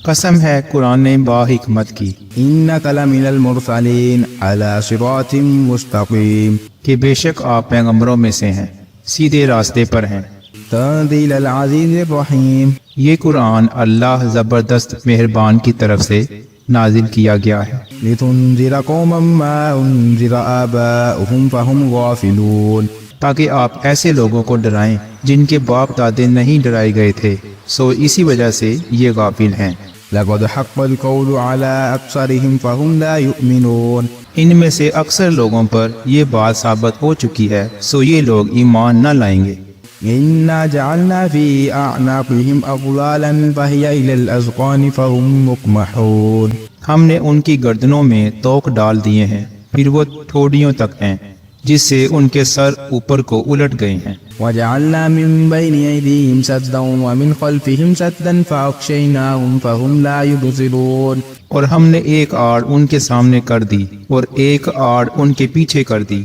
قسم ہے قرآن با حکمت کی، انک لمن المرسلین علی صراط مستقیم. کہ بے شک آپ پیغمبروں میں سے ہیں، سیدھے راستے پر ہیں۔ تنزیل العزیز الرحیم. یہ قرآن اللہ زبردست مہربان کی طرف سے نازل کیا گیا ہے، لتنذر قوما ما انذر آباؤہم فہم غافلون. تاکہ آپ ایسے لوگوں کو ڈرائیں جن کے باپ دادے نہیں ڈرائے گئے تھے، سو اسی وجہ سے یہ غافل ہیں۔ لقد حق القول على اکثرهم فهم لا يؤمنون. ان میں سے اکثر لوگوں پر یہ بات ثابت ہو چکی ہے، سو یہ لوگ ایمان نہ لائیں گے۔ انا جعلنا في اعناقهم اغلالا فهي الى الاذقان فهم مقمحون. ہم نے ان کی گردنوں میں توق ڈال دیے ہیں، پھر وہ ٹھوڑیوں تک ہیں جس سے ان کے سر اوپر کو الٹ گئے ہیں۔ وجعلنا من بين ايديهم سدا ومن خلفهم سدا فاغشيناهم فهم لا يبصرون. اور ہم نے ایک آڑ ان کے سامنے کر دی اور ایک آڑ ان کے پیچھے کر دی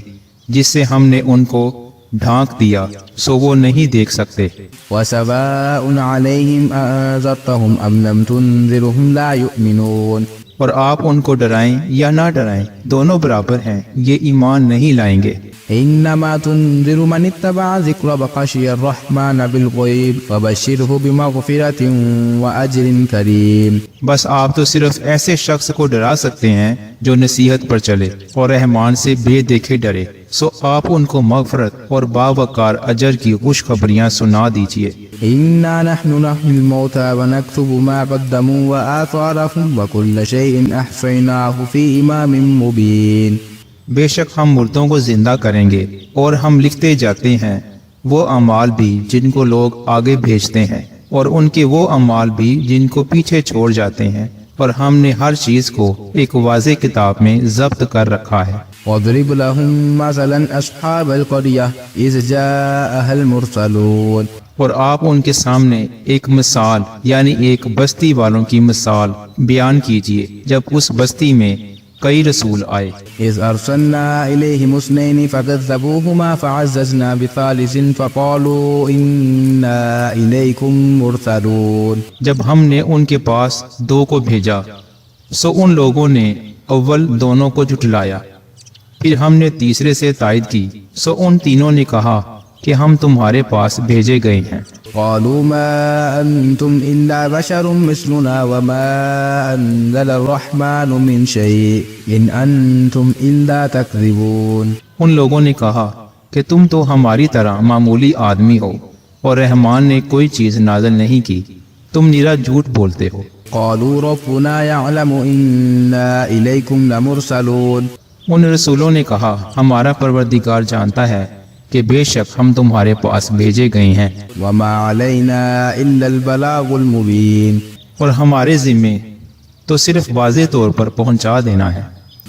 جس سے ہم نے ان کو ڈھانک دیا، سو وہ نہیں دیکھ سکتے۔ وسواء عليهم أنذرتهم أم لم تنذرهم لا يؤمنون. اور آپ ان کو ڈرائیں یا نہ ڈرائیں دونوں برابر ہیں، یہ ایمان نہیں لائیں گے۔ انما تنذر من اتبع ذکر وخشی الرحمن بالغیب فبشره بمغفرة واجر کریم. بس آپ تو صرف ایسے شخص کو ڈرا سکتے ہیں جو نصیحت پر چلے اور رحمان سے بے دیکھے ڈرے، سو آپ ان کو مغفرت اور باوقار اجر کی خوشخبریاں سنا دیجیے۔ انا نحن نحيي الموتى ونكتب ما قدموا وآثارهم وكل شيء احصيناه في امام مبين. بے شک ہم مردوں کو زندہ کریں گے اور ہم لکھتے جاتے ہیں وہ اعمال بھی جن کو لوگ آگے بھیجتے ہیں اور ان کے وہ اعمال بھی جن کو پیچھے چھوڑ جاتے ہیں، اور ہم نے ہر چیز کو ایک واضح کتاب میں ضبط کر رکھا ہے۔ واضرب لهم مثلا اصحاب القرية اذ جاءها المرسلون. اور آپ ان کے سامنے ایک مثال یعنی ایک بستی والوں کی مثال بیان کیجئے جب اس بستی میں کئی رسول آئے۔ اذ ارسلنا الیہم اثنین فکذبوہما فعززنا بثالث فقالوا انا الیکم مرسلون. جب ہم نے ان کے پاس دو کو بھیجا سو ان لوگوں نے اول دونوں کو جھٹلایا، پھر ہم نے تیسرے سے تائید کی سو ان تینوں نے کہا کہ ہم تمہارے پاس بھیجے گئے ہیں۔ قالوا ما انتم الا بشر مثلنا وما انزل الرحمن من شيء ان انتم الا تكذبون. ان لوگوں نے کہا کہ تم تو ہماری طرح معمولی آدمی ہو اور رحمان نے کوئی چیز نازل نہیں کی، تم نرا جھوٹ بولتے ہو۔ قالوا ربنا يعلم انا اليكم لمرسلون. ان رسولوں نے کہا ہمارا پروردگار جانتا ہے کہ بے شک ہم تمہارے پاس بھیجے گئے ہیں، وما علينا الا البلاغ المبين. اور ہمارے ذمے تو صرف واضح طور پر پہنچا دینا ہے۔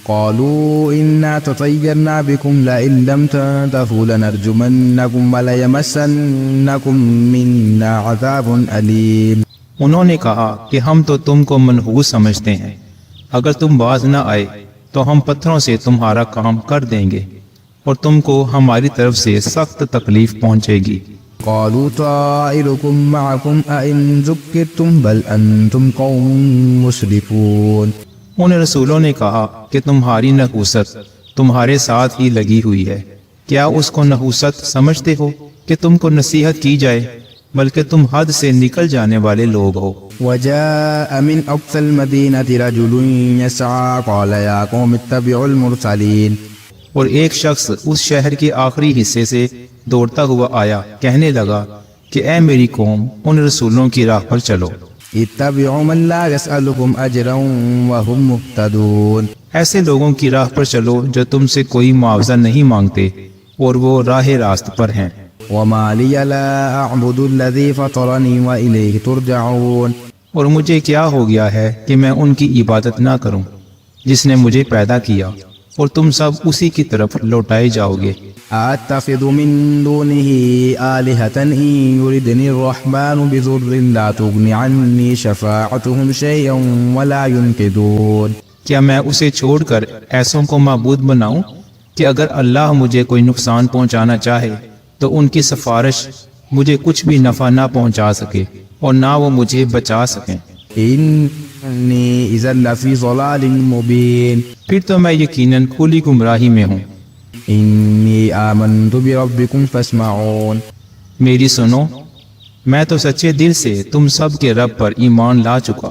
قالوا إنا تطيرنا بكم لئن لم تنتهوا لنرجمنكم وليمسنكم منا عذاب أليم۔ انہوں نے کہا کہ ہم تو تم کو منحوس سمجھتے ہیں، اگر تم باز نہ آئے تو ہم پتھروں سے تمہارا کام کر دیں گے اور تم کو ہماری طرف سے سخت تکلیف پہنچے گی۔ قالوا طائركم معكم أئن ذكرتم بل أنتم قوم مسرفون۔ ان رسولوں نے کہا کہ تمہاری نحوست تمہارے ساتھ ہی لگی ہوئی ہے، کیا اس کو نحوست سمجھتے ہو کہ تم کو نصیحت کی جائے، بلکہ تم حد سے نکل جانے والے لوگ ہو۔ وجاء من أقصى المدينة رجل يسعى قال يا قوم اتبعوا المرسلين۔ اور ایک شخص اس شہر کے آخری حصے سے دوڑتا ہوا آیا، کہنے لگا کہ اے میری قوم، ان رسولوں کی راہ پر چلو۔ اتبعوا من لا يسألكم أجرا وهم مهتدون۔ ایسے لوگوں کی راہ پر چلو جو تم سے کوئی معاوضہ نہیں مانگتے اور وہ راہ راست پر ہیں۔ وما لي لا أعبد الذي فطرني وإليه ترجعون۔ اور مجھے کیا ہو گیا ہے کہ میں ان کی عبادت نہ کروں جس نے مجھے پیدا کیا، اور تم سب اسی کی طرف لوٹائے جاؤ گے۔ أتخذ من دونه آلهة إن يردني الرحمن بضر لا تغن عني شفاعتهم شيئا ولا ينقذون۔ کیا میں اسے چھوڑ کر ایسوں کو معبود بناؤں کہ اگر اللہ مجھے کوئی نقصان پہنچانا چاہے تو ان کی سفارش مجھے کچھ بھی نفع نہ پہنچا سکے اور نہ وہ مجھے بچا سکیں۔ إني إذا لفي ضلال مبين۔ پھر تو میں یقیناً کھلی گمراہی میں ہوں۔ إني آمنت بربكم فاسمعون۔ میری سنو، میں تو سچے دل سے تم سب کے رب پر ایمان لا چکا۔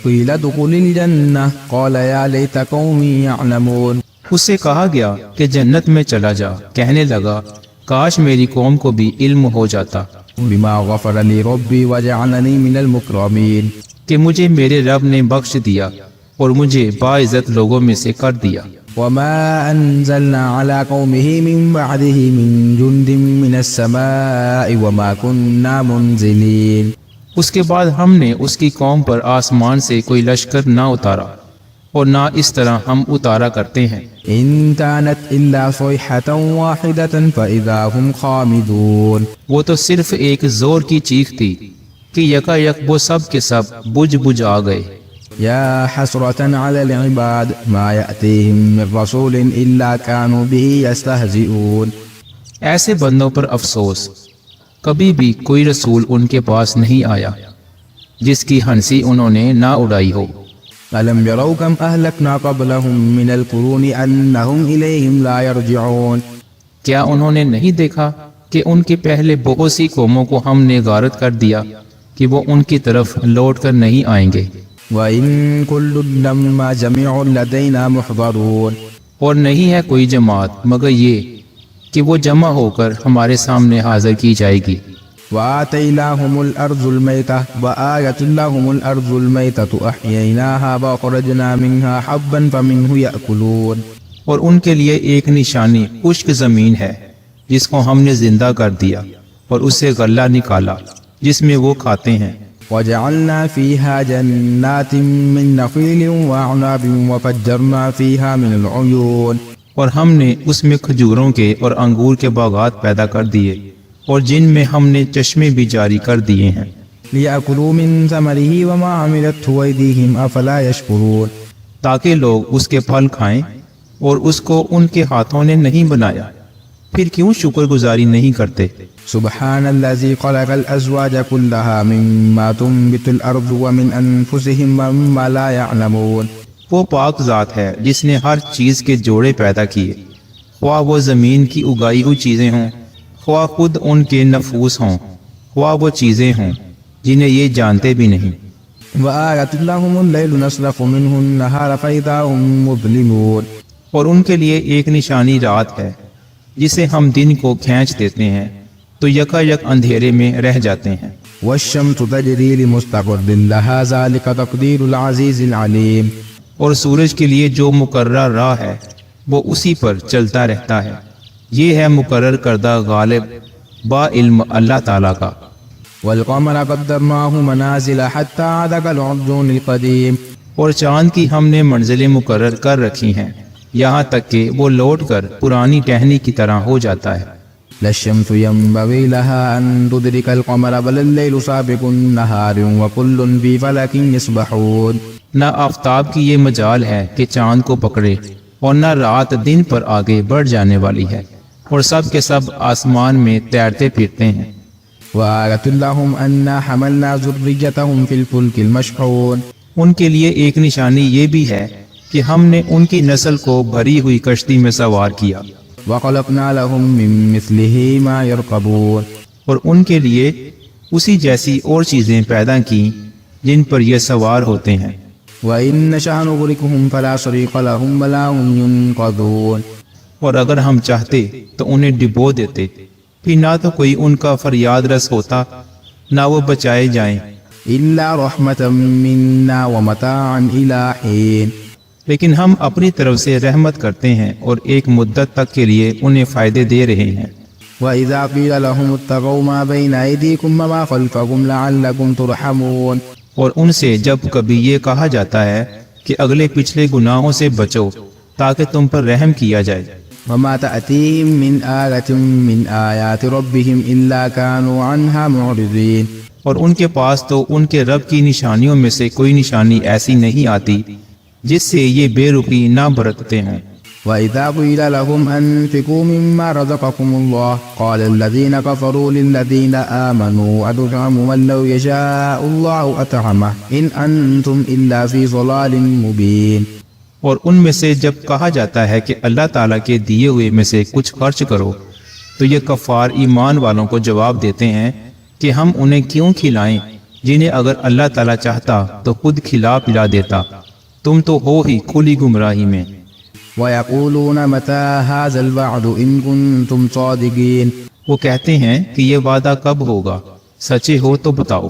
قيل ادخل الجنة قال يا ليت قومي يعلمون۔ اس سے کہا گیا کہ جنت میں چلا جا، کہنے لگا کاش میری قوم کو بھی علم ہو جاتا بما غفر لي ربي وجعلني من المكرمين۔ کہ مجھے میرے رب نے بخش دیا اور مجھے باعزت لوگوں میں سے کر دیا۔ وما أنزلنا على قومه من بعده من جند من السماء وما كنا منزلين۔ اس کے بعد ہم نے اس کی قوم پر آسمان سے کوئی لشکر نہ اتارا اور نہ اس طرح ہم اتارا کرتے ہیں۔ إن كانت إلا صيحة واحدة فإذا هم خامدون۔ وہ تو صرف ایک زور کی چیخ تھی کہ یکا یک وہ سب کے سب بجھ بجھ آ گئے۔ يا حسرة على العباد ما يأتيهم من رسول إلا كانوا به يستهزئون۔ ایسے بندوں پر افسوس، کبھی بھی کوئی رسول ان کے پاس نہیں آیا جس کی ہنسی انہوں نے نہ اڑائی ہو۔ ألم يروا كم أهلكنا قبلهم من القرون أنهم إليهم لا يرجعون۔ کیا انہوں نے نہیں دیکھا کہ ان کے پہلے بہت سی قوموں کو ہم نے غارت کر دیا کہ وہ ان کی طرف لوٹ کر نہیں آئیں گے۔ وَإِن كُلٌّ لَّمَّا جَمِيعٌ لَّدَيْنَا مُحْضَرُونَ۔ اور نہیں ہے کوئی جماعت مگر یہ کہ وہ جمع ہو کر ہمارے سامنے حاضر کی جائے گی۔ وَآتَيْنَاهُمُ الْأَرْضُ الْمَيْتَةَ وَآيَةٌ لَّهُمُ الْأَرْضُ الْمَيْتَةُ أَحْيَيْنَاهَا وَأَخْرَجْنَا مِنْهَا حَبًّا فَمِنْهُ يَأْكُلُونَ۔ اور ان کے لیے ایک نشانی خشک زمین ہے جس کو ہم نے زندہ کر دیا اور اس سے غلہ نکالا جس میں وہ کھاتے ہیں۔ وَجَعَلْنَا فِيهَا جَنَّاتٍ مِّن نَّخِيلٍ وَأَعْنَابٍ وَفَجَّرْنَا فِيهَا مِنَ الْعُيُونِ۔ اور ہم نے اس میں کھجوروں کے اور انگور کے باغات پیدا کر دیے اور جن میں ہم نے چشمے بھی جاری کر دیے ہیں۔ لِيَأْكُلُوا مِن ثَمَرِهِ وَمَا عَمِلَتْهُ أَيْدِيهِمْ أَفَلَا يَشْكُرُونَ۔ تاکہ لوگ اس کے پھل کھائیں اور اس کو ان کے ہاتھوں نے نہیں بنایا، پھر کیوں شکر گزاری نہیں کرتے۔ سبحان الذي خلق الأزواج كلها مما تنبت الأرض ومن أنفسهم ومما لا يعلمون۔ وہ پاک ذات ہے جس نے ہر چیز کے جوڑے پیدا کیے، خواہ وہ زمین کی اگائی ہوئی چیزیں ہوں، خواہ خود ان کے نفوس ہوں، خواہ وہ چیزیں ہوں جنہیں یہ جانتے بھی نہیں۔ وآيَةٌ لَّهُمُ اللَّيْلُ نَسْلَخُ مِنْهُ النَّهَارَ فَإِذَا هُم مُظْلِمُونَ۔ اور ان کے لیے ایک نشانی رات ہے جسے ہم دن کو کھینچ دیتے ہیں تو یکا یک اندھیرے میں رہ جاتے ہیں۔ وَالشَّمْسُ تَجْرِي لِمُسْتَقَرٍّ لَّهَا ذَلِكَ تَقْدِيرُ الْعَزِيزِ الْعَلِيمِ۔ اور سورج کے لیے جو مقررہ راہ ہے وہ اسی پر چلتا رہتا ہے، یہ ہے مقرر کردہ غالب با علم اللہ تعالیٰ کا۔ وَالْقَمَرَ قَدَّرْنَاهُ مَنَازِلَ حَتَّىٰ عَادَ كَالْعُرْجُونِ الْقَدِيمِ۔ اور چاند کی ہم نے منزلیں مقرر کر رکھی ہیں یہاں تک کہ وہ لوٹ کر پرانی ٹہنی کی طرح ہو جاتا ہے۔ لا الشمس ينبغي لها أن تدرك القمر بل الليل سابق النهار وكل في فلك يسبحون۔ نہ آفتاب کی یہ مجال ہے کہ چاند کو پکڑے، اور نہ رات دن پر آگے بڑھ جانے والی ہے، اور سب کے سب آسمان میں تیرتے پھرتے ہیں۔ وآية لهم أنا حملنا ذريتهم في الفلك المشحون۔ ان کے لیے ایک نشانی یہ بھی ہے کہ ہم نے ان کی نسل کو بھری ہوئی کشتی میں سوار کیا، وخلقنا لهم من مثله ما يركبون۔ اور ان کے لیے اسی جیسی اور چیزیں پیدا کی جن پر یہ سوار ہوتے ہیں۔ وإن نشأ نغرقهم فلا صريخ لهم ولا هم ينقذون۔ اور اگر ہم چاہتے تو انہیں ڈبو دیتے، پھر نہ تو کوئی ان کا فریاد رس ہوتا، نہ وہ بچائے جائیں، إلا رحمة منا ومتاعا إلى حين۔ لیکن ہم اپنی طرف سے رحمت کرتے ہیں اور ایک مدت تک کے لیے انہیں فائدے دے رہے ہیں۔ وإذا قيل لهم اتقوا ما بين أيديكم وما خلفكم لعلكم ترحمون۔ اور ان سے جب کبھی یہ کہا جاتا ہے کہ اگلے پچھلے گناہوں سے بچو تاکہ تم پر رحم کیا جائے، وما تأتيهم من آية من آيات ربهم إلا كانوا عنها معرضين۔ اور ان کے پاس تو ان کے رب کی نشانیوں میں سے کوئی نشانی ایسی نہیں آتی جس سے یہ بے رخی نہ برتتے ہیں۔ وإذا قيل لهم أنفقوا مما رزقكم الله قال الذين كفروا للذين آمنوا أتطعم من لو يشاء الله أطعمه إن أنتم إلا في ضلال مبين۔ اور ان میں سے جب کہا جاتا ہے کہ اللہ تعالیٰ کے دیے ہوئے میں سے کچھ خرچ کرو تو یہ کفار ایمان والوں کو جواب دیتے ہیں کہ ہم انہیں کیوں کھلائیں جنہیں اگر اللہ تعالیٰ چاہتا تو خود کھلا پلا دیتا، تم تو ہو ہی کھلی گمراہی میں۔ ويقولون متى هذا الوعد إن كنتم صادقين۔ وہ کہتے ہیں کہ یہ وعدہ کب ہوگا، سچے ہو تو بتاؤ۔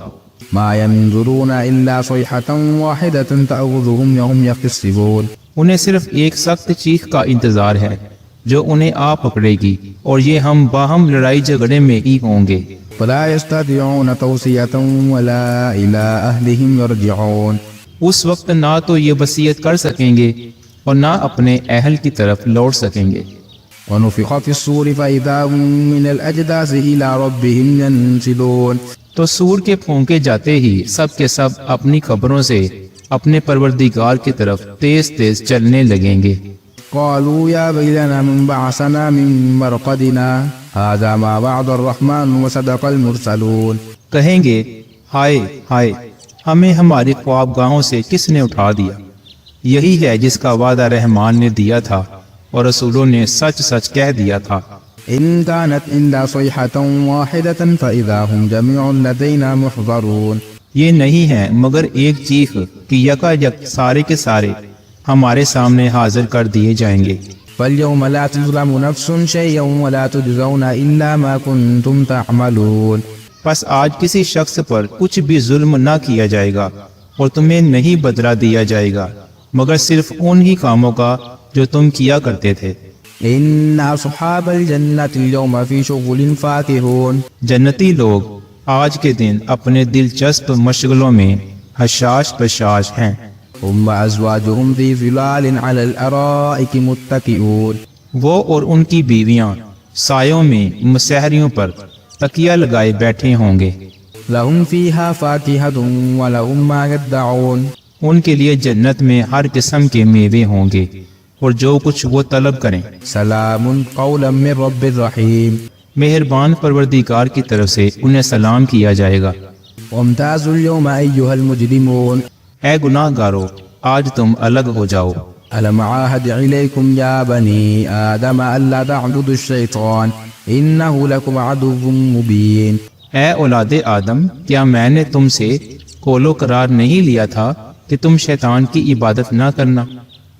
ما ينظرون إلا صيحة واحدة تأخذهم وهم يختصمون۔ انہیں صرف ایک سخت چیخ کا انتظار ہے جو انہیں آ پکڑے گی، اور یہ ہم باہم لڑائی جھگڑے میں ہی ہوں گے۔ فلا يستطيعون توصية ولا إلى أهلهم يرجعون۔ اس وقت نہ تو یہ وصیت کر سکیں گے اور نہ اپنے اہل کی طرف لوٹ سکیں گے۔ ونفخ في الصور فإذا هم من الأجداث إلى ربهم ينسلون۔ تو سور کے پھونکے جاتے ہی سب کے سب اپنی قبروں سے اپنے پروردگار کی طرف تیز تیز چلنے لگیں گے۔ قالوا يا ويلنا من بعثنا من مرقدنا هذا ما وعد الرحمن وصدق المرسلون۔ کہیں گے ہائے ہائے، ہمیں ہماری خوابگاہوں سے کس نے اٹھا دیا، یہی ہے جس کا وعدہ رحمان نے دیا تھا اور رسولوں نے سچ سچ کہہ دیا تھا۔ إن كانت إلا صيحة واحدة فإذا هم جميع لدينا محضرون۔ یہ نہیں ہے مگر ایک چیخ کہ یکا یک سارے کے سارے ہمارے سامنے حاضر کر دیے جائیں گے۔ فاليوم لا تظلم نفس شيئا ولا تجزون إلا ما كنتم تعملون۔ پس آج کسی شخص پر کچھ بھی ظلم نہ کیا جائے گا اور تمہیں نہیں بدلہ دیا جائے گا مگر صرف ان ہی کاموں کا جو تم کیا کرتے تھے۔ إن أصحاب الجنة اليوم في شغل فاكهون۔ جنتی لوگ آج کے دن اپنے دلچسپ مشغلوں میں حشاش بشاش ہیں۔ هم وأزواجهم في ظلال على الأرائك متكئون۔ وہ اور ان کی بیویاں سایوں میں مسحریوں پر تکیہ لگائے بیٹھے ہوں گے۔ لهم فيها فاكهة ولهم ما يدعون۔ ان کے لیے جنت میں ہر قسم کے میوے ہوں گے اور جو کچھ وہ طلب کریں۔ سلام قولا من رب الرحیم۔ مہربان پروردگار کی طرف سے انہیں سلام کیا جائے گا۔ وامتازوا اليوم أيها المجرمون۔ اے گناہ گارو، آج تم الگ ہو جاؤ۔ ألم عاهد إليكم يا بني آدم ألا تعبدوا الشيطان إنه لكم عدو مبين۔ اے اولاد آدم، کیا میں نے تم سے قول و قرار نہیں لیا تھا کہ تم شیطان کی عبادت نہ کرنا،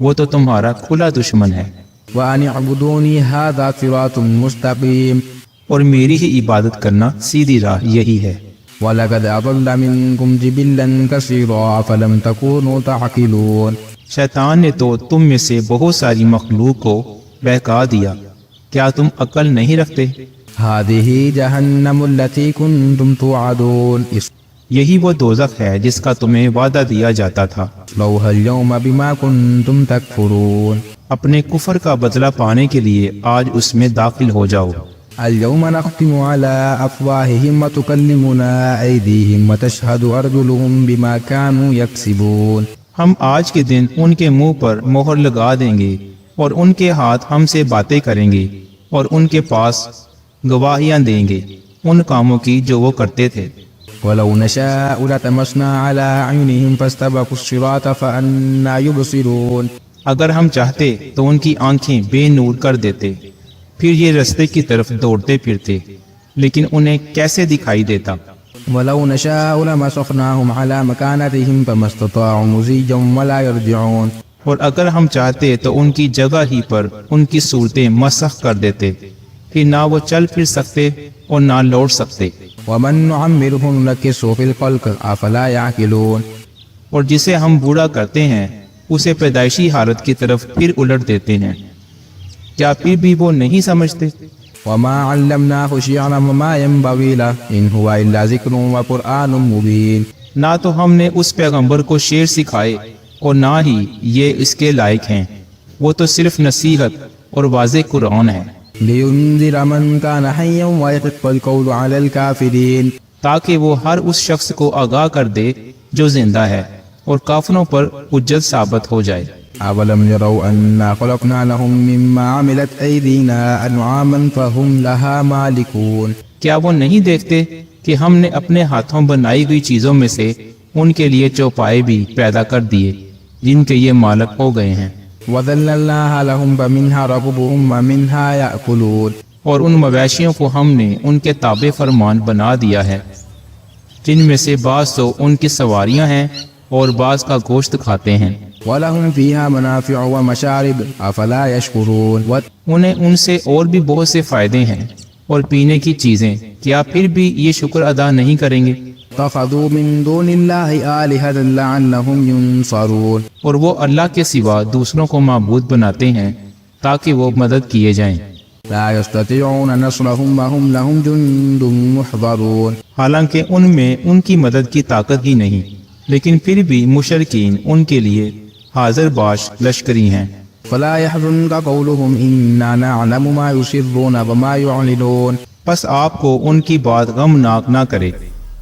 وہ تو تمہارا کھلا دشمن ہے۔ وأن اعبدوني هذا صراط مستقيم۔ اور میری ہی عبادت کرنا سیدھی راہ یہی ہے۔ وَلَقَدْ أَضَلَّ مِنكُمْ جِبِلًّا كَثِيرًا أَفَلَمْ تَكُونُوا تَعْقِلُونَ۔ شیطان نے تو تم میں سے بہت ساری مخلوق کو بہکا دیا، کیا تم عقل نہیں رکھتے؟ هذه جهنم التي كنتم توعدون۔ یہی وہ دوزخ ہے جس کا تمہیں وعدہ دیا جاتا تھا۔ اصلوها اليوم بما كنتم تكفرون۔ اپنے کفر کا بدلہ پانے کے لیے آج اس میں داخل ہو جاؤ۔ اليوم نختم على أفواههم وتكلمنا أيديهم وتشهد أرجلهم بما كانوا يكسبون۔ ہم آج کے دن ان کے منہ پر مہر لگا دیں گے اور ان کے ہاتھ ہم سے باتیں کریں گے اور ان کے پاس گواہیاں دیں گے ان کاموں کی جو وہ کرتے تھے۔ ولو نشاء لطمسنا على أعينهم فاستبقوا الصراط فأنى يبصرون۔ اگر ہم چاہتے تو ان کی آنکھیں بے نور کر دیتے، پھر یہ رستے کی طرف دوڑتے پھرتے، لیکن انہیں کیسے دکھائی دیتا۔ ولو نشاء لمسخناهم على مكانتهم فما استطاعوا مزيا ولا يرجعون۔ اور اگر ہم چاہتے تو ان کی جگہ ہی پر ان کی صورتیں مسخ کر دیتے، پھر نہ وہ چل پھر سکتے اور نہ لوٹ سکتے۔ ومن نعمره ننكسه في الخلق افلا يعقلون۔ اور جسے ہم بوڑھا کرتے ہیں اسے پیدائشی حالت کی طرف پھر الٹ دیتے ہیں، کیا پھر بھی وہ نہیں سمجھتے؟ وما علمناه شعرا وما ينبغي له ان هو الا ذكر وقرآن مبين۔ نہ تو ہم نے اس پیغمبر کو شعر سکھائے اور نہ ہی یہ اس کے لائق ہیں، وہ تو صرف نصیحت اور واضح قرآن ہے، لينذر من كان حيا ويحق القول على الكافرين۔ تاکہ وہ ہر اس شخص کو آگاہ کر دے جو زندہ ہے اور کافروں پر حجت ثابت ہو جائے۔ اولم يروا انا خلقنا لهم مما عملت ايدينا انعاما فهم لها مالكون۔ کیا وہ نہیں دیکھتے کہ ہم نے اپنے ہاتھوں بنائی ہوئی چیزوں میں سے ان کے لیے چوپائے بھی پیدا کر دیے جن کے یہ مالک ہو گئے ہیں، وذللناها لهم فمنها ركوبهم ومنها يأكلون۔ اور ان مویشیوں کو ہم نے ان کے تابع فرمان بنا دیا ہے، جن میں سے بعض تو ان کی سواریاں ہیں اور بعض کا گوشت کھاتے ہیں۔ وَلَهُمْ فِيهَا مَنَافِعُ وَمَشَارِبُ أَفَلَا يَشْكُرُونَ۔ انہیں ان سے اور بھی بہت سے فائدے ہیں اور پینے کی چیزیں، کیا پھر بھی یہ شکر ادا نہیں کریں گے؟ اتخذوا من دون الله آلهة لعلهم ينصرون۔ اور وہ اللہ کے سوا دوسروں کو معبود بناتے ہیں تاکہ وہ مدد کیے جائیں، لا يستطيعون نصرهم وهم لهم جند محضرون۔ حالانکہ ان میں ان کی مدد کی طاقت ہی نہیں، لیکن پھر بھی مشرکین ان کے لیے حاضر باش لشکری ہیں۔ فلا يحزنك قولهم إنا نعلم ما يسرون وما يعلنون۔ پس آپ کو ان کی بات غمناک نہ کرے،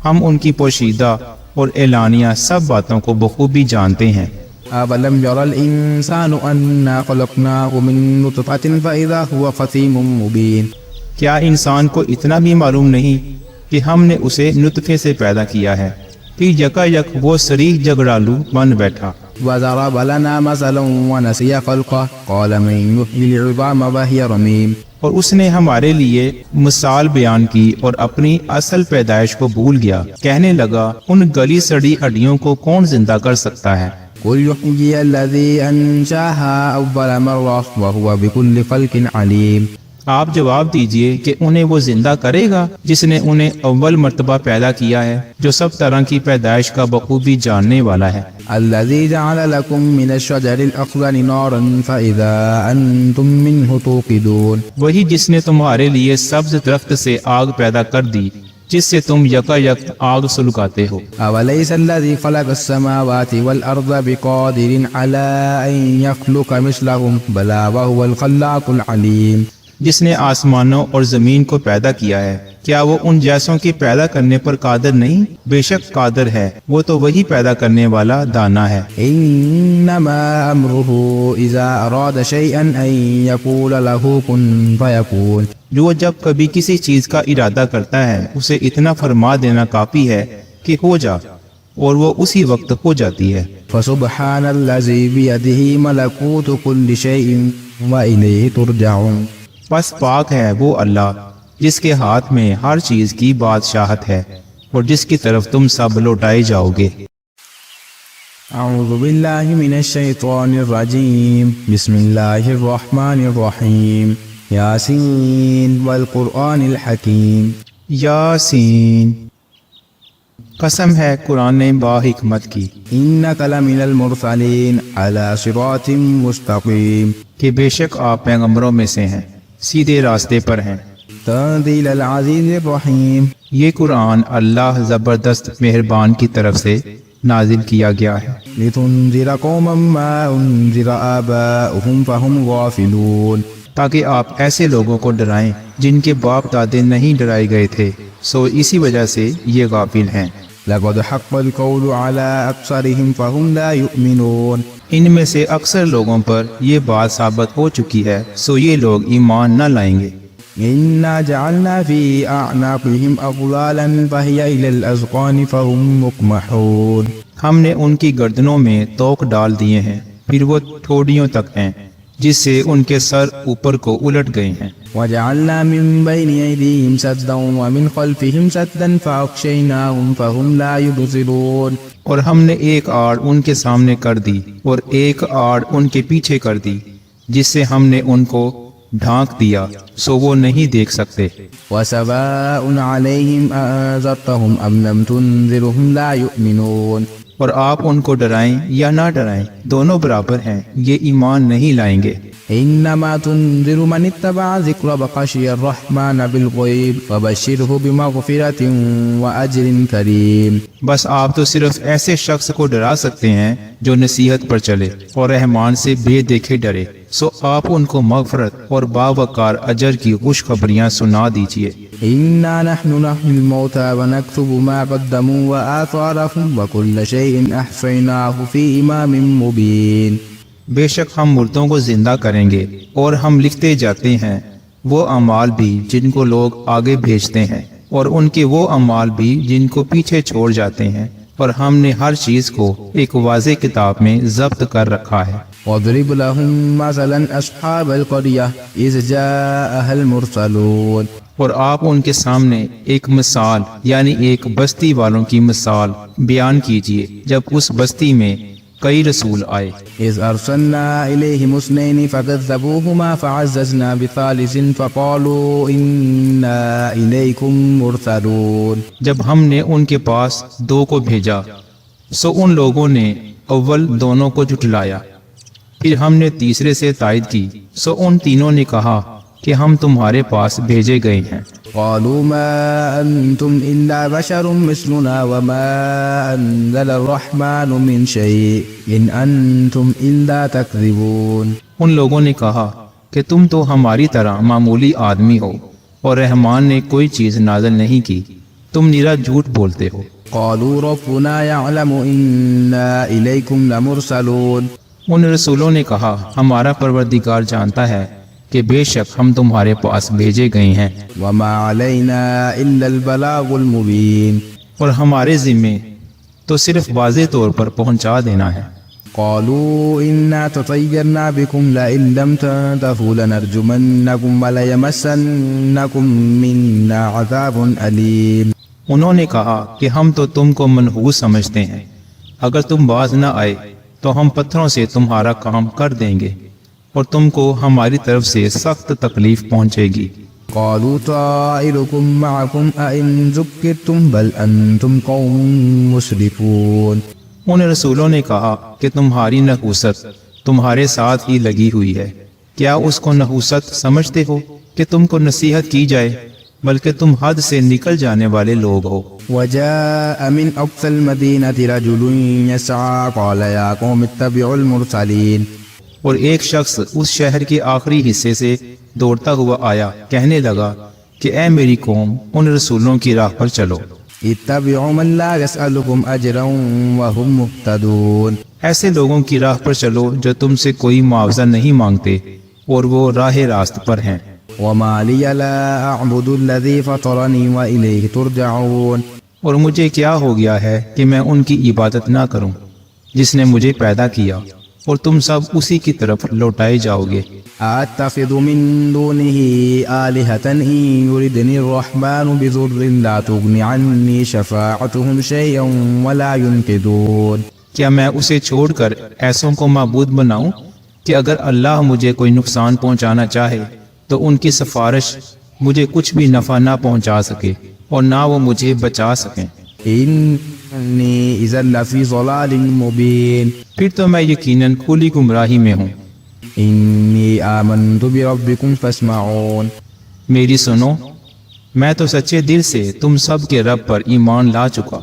ہم ان کی پوشیدہ اور اعلانیہ سب باتوں کو بخوبی جانتے ہیں۔ أولم ير الإنسان أنا خلقناه من نطفة فإذا هو خصيم مبين۔ کیا انسان کو اتنا بھی معلوم نہیں کہ ہم نے اسے نطفے سے پیدا کیا ہے، پھر یکا یک وہ صریح جھگڑالو بن بیٹھا۔ وضرب لنا مثلا ونسي خلقه قال من يحيي العظام وهي رميم۔ اور اس نے ہمارے لیے مثال بیان کی اور اپنی اصل پیدائش کو بھول گیا، کہنے لگا ان گلی سڑی ہڈیوں کو کون زندہ کر سکتا ہے؟ قل يحيي الذي أنشأها أول مرة وهو بكل خلق عليم۔ آپ جواب دیجئے کہ انہیں وہ زندہ کرے گا جس نے انہیں اول مرتبہ پیدا کیا ہے، جو سب طرح کی پیدائش کا بخوبی جاننے والا ہے۔ الذي جعل لكم من الشجر الأخضر نارا فإذا أنتم منه توقدون۔ وہی جس نے تمہارے لیے سبز درخت سے آگ پیدا کر دی جس سے تم یکا یک آگ سلگاتے ہو۔ أوليس الذي خلق السماوات والأرض بقادر على أن يخلق مثلهم بلى وهو الخلاق العليم۔ جس نے آسمانوں اور زمین کو پیدا کیا ہے، کیا وہ ان جیسوں کے پیدا کرنے پر قادر نہیں؟ بے شک قادر ہے، وہ تو وہی پیدا کرنے والا دانا ہے۔ إنما أمره إذا أراد شيئا أن يقول له كن فيكون۔ جو جب کبھی کسی چیز کا ارادہ کرتا ہے اسے اتنا فرما دینا کافی ہے کہ ہو جا، اور وہ اسی وقت ہو جاتی ہے۔ فسبحان الذي بيده ملكوت كل شيء وإليه ترجعون۔ پس پاک ہے وہ اللہ جس کے ہاتھ میں ہر چیز کی بادشاہت ہے اور جس کی طرف تم سب لوٹائے جاؤ گے۔ اعوذ باللہ من الشیطان الرجیم، بسم اللہ الرحمن الرحیم، یاسین والقرآن الحکیم۔ یاسین، قسم ہے قرآن با حکمت کی، انک لمن المرسلین علی صراط مستقیم، کہ بے شک آپ پیغمبروں میں سے ہیں، سیدھے راستے پر ہیں۔ تنزیل العزیز الرحیم، یہ قرآن اللہ زبردست مہربان کی طرف سے نازل کیا گیا ہے، لتنذر قوما ما انذر آباؤهم فهم غافلون، تاکہ آپ ایسے لوگوں کو ڈرائیں جن کے باپ دادے نہیں ڈرائے گئے تھے، سو اسی وجہ سے یہ غافل ہیں۔ لقد حق القول على أكثرهم فهم لا يؤمنون، ان میں سے اکثر لوگوں پر یہ بات ثابت ہو چکی ہے، سو یہ لوگ ایمان نہ لائیں گے۔ إنا جعلنا في أعناقهم أغلالا فهي إلى الأذقان فهم مقمحون، ہم نے ان کی گردنوں میں توق ڈال دیے ہیں، پھر وہ ٹھوڑیوں تک ہیں، جس سے ان کے سر اوپر کو الٹ گئے ہیں۔ وجعلنا من بين أيديهم سدا ومن خلفهم سدا فأغشيناهم فهم لا يبصرون، اور ہم نے ایک آڑ ان کے سامنے کر دی اور ایک آڑ ان کے پیچھے کر دی، جس سے ہم نے ان کو ڈھانک دیا، سو وہ نہیں دیکھ سکتے۔ وسواء عليهم أنذرتهم أم لم تنذرهم لا يؤمنون، اور آپ ان کو ڈرائیں یا نہ ڈرائیں، دونوں برابر ہیں، یہ ایمان نہیں لائیں گے۔ إنما تنذر من اتبع ذكر وخشي الرحمن بالغيب فبشره بمغفرة وأجر كريم، بس آپ تو صرف ایسے شخص کو ڈرا سکتے ہیں جو نصیحت پر چلے اور رحمان سے بے دیکھے ڈرے، سو آپ ان کو مغفرت اور باوقار اجر کی خوشخبریاں سنا دیجیے۔ إنا نحن نحيي الموتى ونكتب ما قدموا وآثارهم وكل شيء أحصيناه في إمام مبين، بے شک ہم مردوں کو زندہ کریں گے اور ہم لکھتے جاتے ہیں وہ اعمال بھی جن کو لوگ آگے بھیجتے ہیں اور ان کے وہ اعمال بھی جن کو پیچھے چھوڑ جاتے ہیں، اور ہم نے ہر چیز کو ایک واضح کتاب میں ضبط کر رکھا ہے۔ واضرب لهم مثلا أصحاب القرية إذ جاءها المرسلون، اور آپ ان کے سامنے ایک مثال یعنی ایک بستی والوں کی مثال بیان کیجیے جب اس بستی میں کئی رسول آئے۔ إذ أرسلنا إليهم اثنين فكذبوهما فعززنا بثالث فقالوا إنا إليكم مرسلون، جب ہم نے ان کے پاس دو کو بھیجا، سو ان لوگوں نے اول دونوں کو جھٹلایا، پھر ہم نے تیسرے سے تائید کی، سو ان تینوں نے کہا کہ ہم تمہارے پاس بھیجے گئے ہیں۔ قالوا ما أنتم إلا بشر مثلنا وما أنزل الرحمن من شيء إن أنتم إلا تكذبون، ان لوگوں نے کہا کہ تم تو ہماری طرح معمولی آدمی ہو اور رحمان نے کوئی چیز نازل نہیں کی، تم نرا جھوٹ بولتے ہو۔ قالوا ربنا يعلم إنا إليكم لمرسلون، ان رسولوں نے کہا ہمارا پروردگار جانتا ہے کہ بے شک ہم تمہارے پاس بھیجے گئے ہیں، وما علينا إلا البلاغ المبين، اور ہمارے ذمے تو صرف واضح طور پر پہنچا دینا ہے۔ قالوا إنا تطيرنا بكم لئن لم تنتهوا لنرجمنكم وليمسنكم منا عذاب أليم، انہوں نے کہا کہ ہم تو تم کو منحوس سمجھتے ہیں، اگر تم باز نہ آئے تو ہم پتھروں سے تمہارا کام کر دیں گے اور تم کو ہماری طرف سے سخت تکلیف پہنچے گی۔ قالوا طائركم معكم أئن ذكرتم بل أنتم قوم مسرفون، ان رسولوں نے کہا کہ تمہاری نحوست تمہارے ساتھ ہی لگی ہوئی ہے، کیا اس کو نحوست سمجھتے ہو کہ تم کو نصیحت کی جائے، بلکہ تم حد سے نکل جانے والے لوگ ہو۔ وجاء من أقصى المدينة رجل يسعى قال يا قوم اتبعوا المرسلين، اور ایک شخص اس شہر کے آخری حصے سے دوڑتا ہوا آیا، کہنے لگا کہ اے میری قوم ان رسولوں کی راہ پر چلو، اتبعوا من لا يسألكم أجرا وهم مهتدون، ایسے لوگوں کی راہ پر چلو جو تم سے کوئی معاوضہ نہیں مانگتے اور وہ راہ راست پر ہیں۔ وما لي لا أعبد الذي فطرني وإليه ترجعون، اور مجھے کیا ہو گیا ہے کہ میں ان کی عبادت نہ کروں جس نے مجھے پیدا کیا، اور تم سب اسی کی طرف لوٹائے جاؤ گے۔ أتخذ من دونه آلهة إن يردني الرحمن بضر لا تغن عني شفاعتهم شيئا ولا ينقذون، کیا میں اسے چھوڑ کر ایسوں کو معبود بناؤں کہ اگر اللہ مجھے کوئی نقصان پہنچانا چاہے تو ان کی سفارش مجھے کچھ بھی نفع نہ پہنچا سکے اور نہ وہ مجھے بچا سکیں۔ إني إذا لفي ضلال مبين، پھر تو میں یقیناً کھلی گمراہی میں ہوں۔ إني آمنت بربكم فاسمعون، میری سنو، میں تو سچے دل سے تم سب کے رب پر ایمان لا چکا۔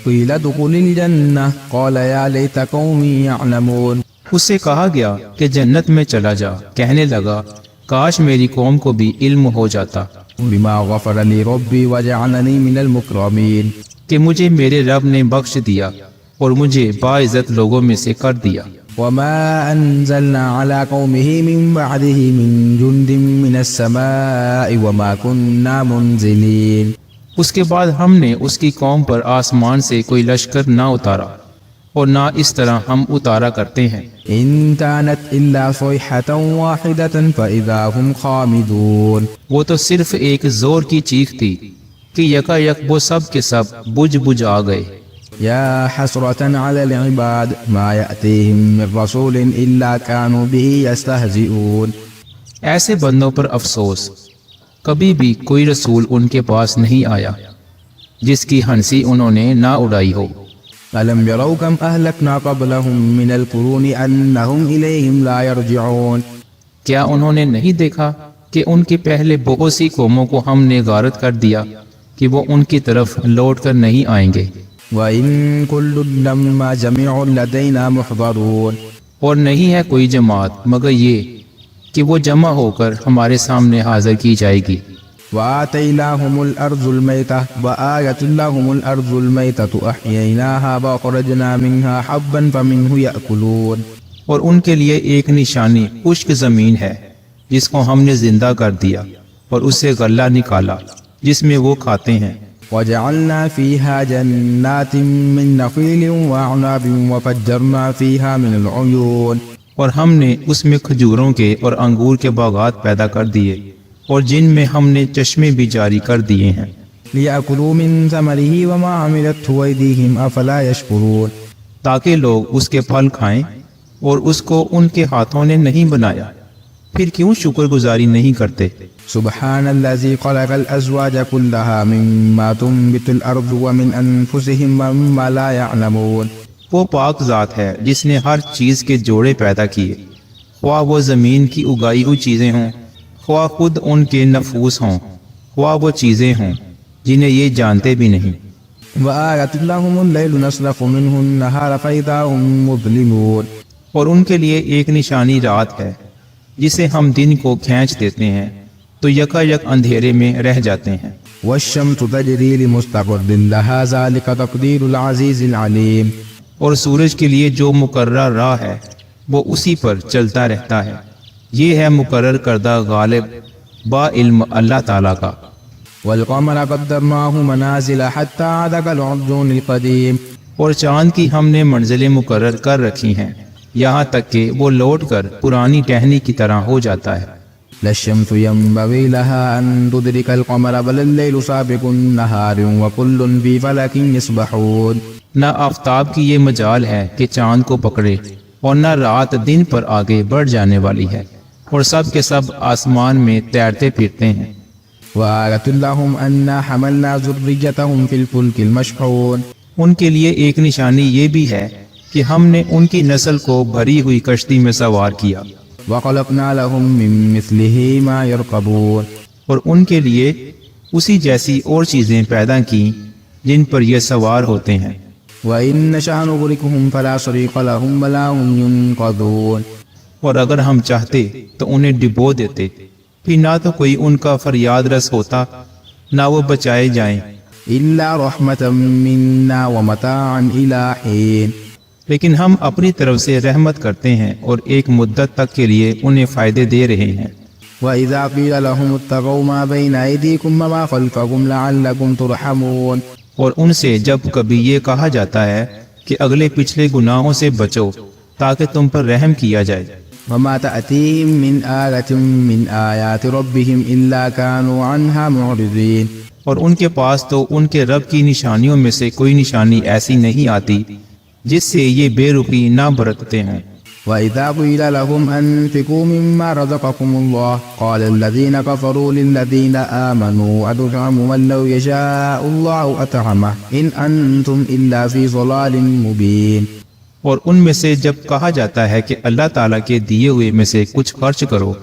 قيل ادخل الجنة قال يا ليت قومي يعلمون اس سے کہا گیا کہ جنت میں چلا جا، کہنے لگا کاش میری قوم کو بھی علم ہو جاتا بما غفر لي ربي وجعلني من المكرمين کہ مجھے میرے رب نے بخش دیا اور مجھے باعزت لوگوں میں سے کر دیا۔ وما أنزلنا على قومه من بعده من جند من السماء وما كنا منزلين اس کے بعد ہم نے اس کی قوم پر آسمان سے کوئی لشکر نہ اتارا اور نہ اس طرح ہم اتارا کرتے ہیں۔ إن كانت إلا صيحة واحدة فإذا هم خامدون وہ تو صرف ایک زور کی چیخ تھی کہ یکا یک وہ سب کے سب بجھ بجھ آ گئے۔ يا حسرة على العباد ما يأتيهم من رسول إلا كانوا به يستهزئون ایسے بندوں پر افسوس، کبھی بھی کوئی رسول ان کے پاس نہیں آیا جس کی ہنسی انہوں نے نہ اڑائی ہو۔ ألم يروا كم أهلكنا قبلهم من القرون أنهم إليهم لا يرجعون کیا انہوں نے نہیں دیکھا کہ ان کے پہلے بہت سی قوموں کو ہم نے غارت کر دیا کہ وہ ان کی طرف لوٹ کر نہیں آئیں گے۔ وَإِن كُلٌّ لَّمَّا جَمِيعٌ لَّدَيْنَا مُحْضَرُونَ اور نہیں ہے کوئی جماعت مگر یہ کہ وہ جمع ہو کر ہمارے سامنے حاضر کی جائے گی۔ وَآتَيْنَاهُمُ الْأَرْضُ الْمَيْتَةَ وَآيَةٌ لَّهُمُ الْأَرْضُ الْمَيْتَةُ أَحْيَيْنَاهَا وَأَخْرَجْنَا مِنْهَا حَبًّا فَمِنْهُ يَأْكُلُونَ اور ان کے لیے ایک نشانی خشک زمین ہے جس کو ہم نے زندہ کر دیا اور اس سے غلہ نکالا جس میں وہ کھاتے ہیں۔ وَجَعَلْنَا فِيهَا جَنَّاتٍ مِّن نَّخِيلٍ وَأَعْنَابٍ وَفَجَّرْنَا فِيهَا مِنَ الْعُيُونِ اور ہم نے اس میں کھجوروں کے اور انگور کے باغات پیدا کر دیے اور جن میں ہم نے چشمے بھی جاری کر دیے ہیں۔ لِيَأْكُلُوا مِن ثَمَرِهِ وَمَا عَمِلَتْهُ أَيْدِيهِمْ أَفَلَا يَشْكُرُونَ تاکہ لوگ اس کے پھل کھائیں اور اس کو ان کے ہاتھوں نے نہیں بنایا، پھر کیوں شکر گزاری نہیں کرتے؟ سبحان الذي خلق الأزواج كلها مما تنبت الأرض ومن أنفسهم ومما لا يعلمون وہ پاک ذات ہے جس نے ہر چیز کے جوڑے پیدا کیے، خواہ وہ زمین کی اگائی ہوئی چیزیں ہوں، خواہ خود ان کے نفوس ہوں، خواہ وہ چیزیں ہوں جنہیں یہ جانتے بھی نہیں۔ وآية لهم الليل نسلخ منه النهار فإذا هم مظلمون اور ان کے لیے ایک نشانی رات ہے جسے ہم دن کو کھینچ دیتے ہیں تو یکا یک اندھیرے میں رہ جاتے ہیں۔ والشمس تجري لمستقر لها ذلك تقدير العزيز العليم اور سورج کے لیے جو مقرر راہ ہے وہ اسی پر چلتا رہتا ہے، یہ ہے مقرر کردہ غالب با علم اللہ تعالیٰ کا۔ والقمر قدرناه منازل حتى عاد كالعرجون القديم اور چاند کی ہم نے منزلیں مقرر کر رکھی ہیں یہاں تک کہ وہ لوٹ کر پرانی ٹہنی کی طرح ہو جاتا ہے۔ لا الشمس ينبغي لها أن تدرك القمر بل الليل سابق النهار وكل في فلك يسبحون نہ آفتاب کی یہ مجال ہے کہ چاند کو پکڑے اور نہ رات دن پر آگے بڑھ جانے والی ہے اور سب کے سب آسمان میں تیرتے پھرتے ہیں۔ وآية لهم أنا حملنا ذريتهم في الفلك المشحون ان کے لیے ایک نشانی یہ بھی ہے کہ ہم نے ان کی نسل کو بھری ہوئی کشتی میں سوار کیا، وخلقنا لهم من مثله ما يركبون اور ان کے لیے اسی جیسی اور چیزیں پیدا کی جن پر یہ سوار ہوتے ہیں۔ وإن نشأ نغرقهم فلا صريخ لهم ولا هم ينقذون اور اگر ہم چاہتے تو انہیں ڈبو دیتے، پھر نہ تو کوئی ان کا فریاد رس ہوتا نہ وہ بچائے جائیں، إلا رحمة منا ومتاعا إلى حين لیکن ہم اپنی طرف سے رحمت کرتے ہیں اور ایک مدت تک کے لیے انہیں فائدے دے رہے ہیں۔ وإذا قيل لهم اتقوا ما بين أيديكم وما خلفكم لعلكم ترحمون اور ان سے جب کبھی یہ کہا جاتا ہے کہ اگلے پچھلے گناہوں سے بچو تاکہ تم پر رحم کیا جائے، وما تأتيهم من آية من آيات ربهم إلا كانوا عنها معرضين اور ان کے پاس تو ان کے رب کی نشانیوں میں سے کوئی نشانی ایسی نہیں آتی جس سے یہ بے رخی نہ برتتے ہیں۔ وإذا قيل لهم أنفقوا مما رزقكم الله قال الذين كفروا للذين آمنوا أتطعم من لو يشاء الله أطعمه إن أنتم إلا في ضلال مبين اور ان میں سے جب کہا جاتا ہے کہ اللہ تعالیٰ کے دیے ہوئے میں سے کچھ خرچ کرو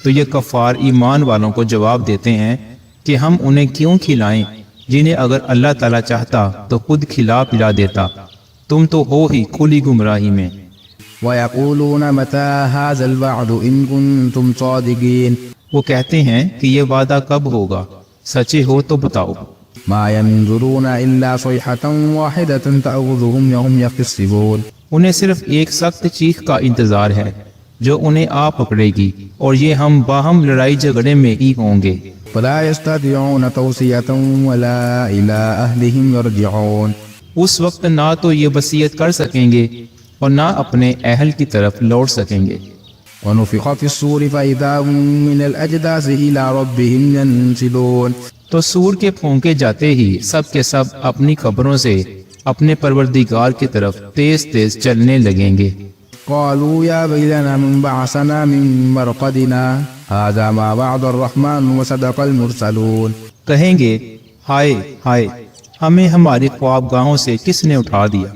تو یہ کفار ایمان والوں کو جواب دیتے ہیں کہ ہم انہیں کیوں کھلائیں جنہیں اگر اللہ تعالیٰ چاہتا تو خود کھلا پلا دیتا، تم تو ہو ہی کھلی گمراہی میں۔ وَيَقُولُونَ مَتَى هَذَا الْوَعْدُ إِن كُنتُمْ صَادِقِينَ وہ کہتے ہیں کہ یہ وعدہ کب ہوگا، سچے ہو تو بتاؤ۔ مَا يَنظُرُونَ إِلَّا صَيْحَةً وَاحِدَةً تَأْخُذُهُمْ وَهُمْ يَخْتَصِمُونَ انہیں صرف ایک سخت چیخ کا انتظار ہے جو انہیں آ پکڑے گی، اور یہ ہم باہم لڑائی جھگڑے میں ہی ہوں گے۔ فَلَا يَسْتَطِيعُونَ تَوْصِيَةً وَلَا إِلَىٰ أَهْلِهِمْ يَرْجِعُونَ اس وقت نہ تو یہ وصیت کر سکیں گے اور نہ اپنے اہل کی طرف لوٹ سکیں گے۔ وَنُفِخَ فِي الصُّورِ فَإِذَا هُم مِّنَ الْأَجْدَاثِ إِلَىٰ رَبِّهِمْ يَنسِلُونَ تو سور کے پھونکے جاتے ہی سب کے سب اپنی قبروں سے اپنے پروردگار کی طرف تیز تیز چلنے لگیں گے۔ قالوا يا ويلنا من بعثنا من مرقدنا هذا ما وعد الرحمن وصدق المرسلون کہیں گے ہائے ہائے، ہمیں ہماری خوابگاہوں سے کس نے اٹھا دیا،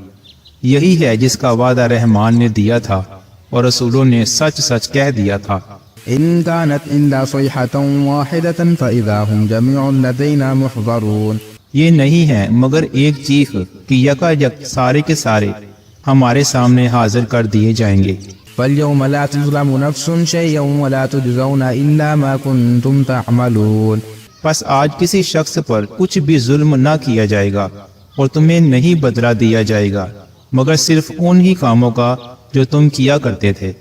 یہی ہے جس کا وعدہ رحمان نے دیا تھا اور رسولوں نے سچ سچ کہہ دیا تھا۔ إن كانت إلا صيحة واحدة فإذا هم جميع لدينا محضرون یہ نہیں ہے مگر ایک چیخ کہ یکا یک سارے کے سارے ہمارے سامنے حاضر کر دیے جائیں گے۔ فاليوم لا تظلم نفس شيئا ولا تجزون إلا ما كنتم تعملون پس آج کسی شخص پر کچھ بھی ظلم نہ کیا جائے گا اور تمہیں نہیں بدلہ دیا جائے گا مگر صرف ان ہی کاموں کا جو تم کیا کرتے تھے۔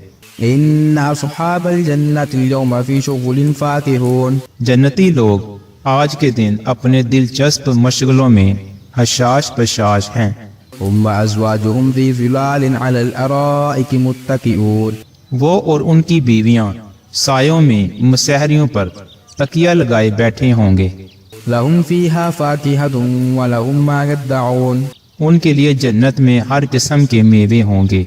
إن أصحاب الجنة اليوم في شغل فاكهون جنتی لوگ آج کے دن اپنے دلچسپ مشغلوں میں حشاش بشاش ہیں۔ هم وأزواجهم في ظلال على الأرائك متكئون وہ اور ان کی بیویاں سایوں میں مسحریوں پر تکیہ لگائے بیٹھے ہوں گے۔ لهم فيها فاكهة ولهم ما يدعون ان کے لیے جنت میں ہر قسم کے میوے ہوں گے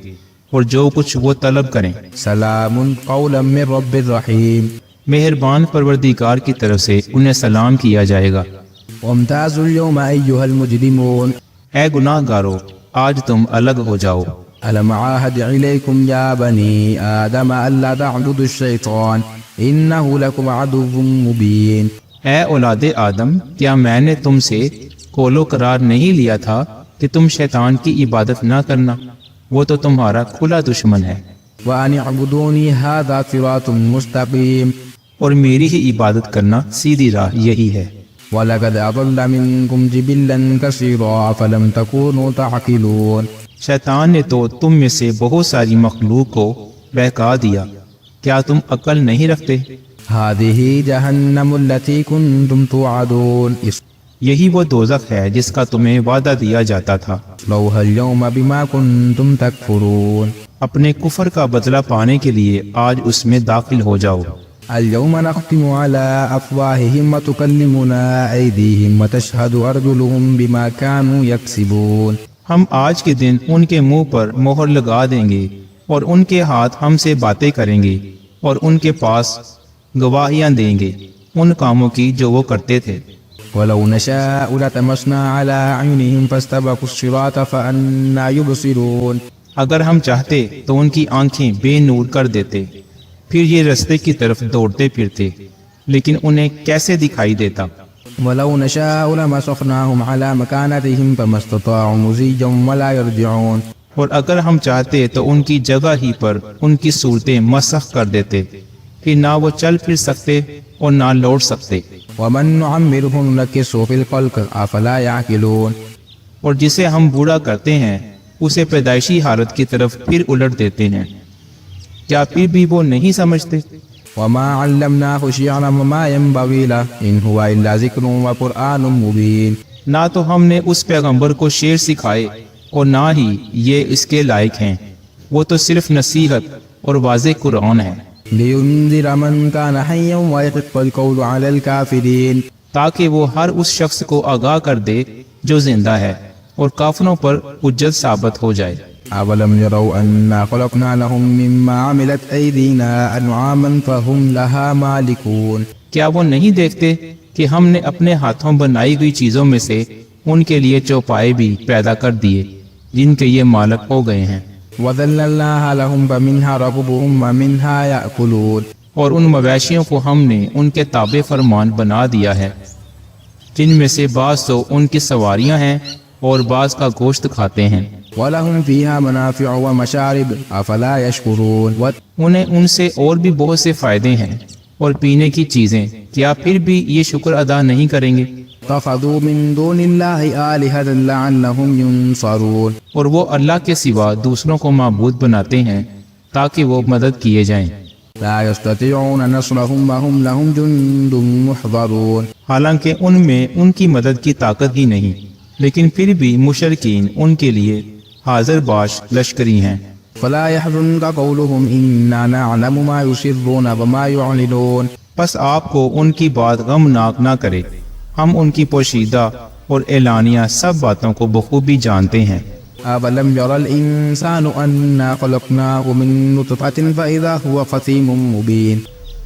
اور جو کچھ وہ طلب کریں۔ سلام قولا من رب الرحیم مہربان پروردگار کی طرف سے انہیں سلام کیا جائے گا۔ وامتازوا اليوم أيها المجرمون اے گناہ گارو، آج تم الگ ہو جاؤ۔ ألم عاهد إليكم يا بني آدم ألا تعبدوا الشيطان إنه لكم عدو مبين اے اولاد آدم، کیا میں نے تم سے قول و قرار نہیں لیا تھا کہ تم شیطان کی عبادت نہ کرنا، وہ تو تمہارا کھلا دشمن ہے۔ وأن اعبدوني هذا صراط مستقيم اور میری ہی عبادت کرنا سیدھی راہ یہی ہے۔ ولقد أضل منكم جبلا كثيرا فلم تكونوا تعقلون شیطان نے تو تم میں سے بہت ساری مخلوق کو بہکا دیا، کیا تم عقل نہیں رکھتے؟ هذه جهنم التي كنتم توعدون یہی وہ دوزخ ہے جس کا تمہیں وعدہ دیا جاتا تھا۔ اصلوها اليوم بما كنتم تكفرون اپنے کفر کا بدلہ پانے کے لیے آج اس میں داخل ہو جاؤ۔ اليوم نختم على أفواههم وتكلمنا أيديهم وتشهد أرجلهم بما كانوا يكسبون ہم آج کے دن ان کے منہ پر مہر لگا دیں گے اور ان کے ہاتھ ہم سے باتیں کریں گے اور ان کے پاس گواہیاں دیں گے ان کاموں کی جو وہ کرتے تھے۔ ولو نشاء لطمسنا على أعينهم فاستبقوا الصراط فأنى يبصرون اگر ہم چاہتے تو ان کی آنکھیں بے نور کر دیتے، پھر یہ رستے کی طرف دوڑتے پھرتے، لیکن انہیں کیسے دکھائی دیتا۔ ولو نشاء لمسخناهم على مكانتهم فما استطاعوا مزيا ولا يرجعون اور اگر ہم چاہتے تو ان کی جگہ ہی پر ان کی صورتیں مسخ کر دیتے، پھر نہ وہ چل پھر سکتے اور نہ لوٹ سکتے۔ ومن نعمره ننكسه في الخلق أفلا يعقلون اور جسے ہم بوڑھا کرتے ہیں اسے پیدائشی حالت کی طرف پھر الٹ دیتے ہیں، کیا پھر بھی وہ نہیں سمجھتے؟ وما علمناه شعرا وما ينبغي له إن هو إلا ذكر وقرآن مبين نہ تو ہم نے اس پیغمبر کو شعر سکھائے اور نہ ہی یہ اس کے لائق ہیں، وہ تو صرف نصیحت اور واضح قرآن ہے۔ لينذر من كان حيا ويحق القول على الكافرين تاکہ وہ ہر اس شخص کو آگاہ کر دے جو زندہ ہے اور کافروں پر حجت ثابت ہو جائے۔ أولم يروا أنا خلقنا لهم مما عملت أيدينا أنعاما فهم لها مالكون کیا وہ نہیں دیکھتے کہ ہم نے اپنے ہاتھوں بنائی ہوئی چیزوں میں سے ان کے لیے چوپائے بھی پیدا کر دیے جن کے یہ مالک ہو گئے ہیں۔ وذللناها لهم فمنها ركوبهم ومنها يأكلون اور ان مویشیوں کو ہم نے ان کے تابع فرمان بنا دیا ہے، جن میں سے بعض تو ان کی سواریاں ہیں اور بعض کا گوشت کھاتے ہیں، وَلَهُمْ فِيهَا مَنَافِعُ وَمَشَارِبُ أَفَلَا يَشْكُرُونَ انہیں ان سے اور بھی بہت سے فائدے ہیں اور پینے کی چیزیں، کیا پھر بھی یہ شکر ادا نہیں کریں گے؟ اتخذوا من دون الله آلهة لعلهم ينصرون اور وہ اللہ کے سوا دوسروں کو معبود بناتے ہیں تاکہ وہ مدد کیے جائیں، لا يستطيعون نصرهم وهم لهم جند محضرون حالانکہ ان میں ان کی مدد کی طاقت ہی نہیں، لیکن پھر بھی مشرکین ان کے لیے حاضر باش لشکری ہیں۔ فلا يحزنك قولهم إنا نعلم ما يسرون وما يعلنون پس آپ کو ان کی بات غمناک نہ کرے، ہم ان کی پوشیدہ اور اعلانیہ سب باتوں کو بخوبی جانتے ہیں۔ أَوَلَمْ يَرَ الْإِنسَانُ أَنَّا خَلَقْنَاهُ مِن نُطْفَةٍ فَإِذَا هُوَ خَصِيمٌ مُبِينٌ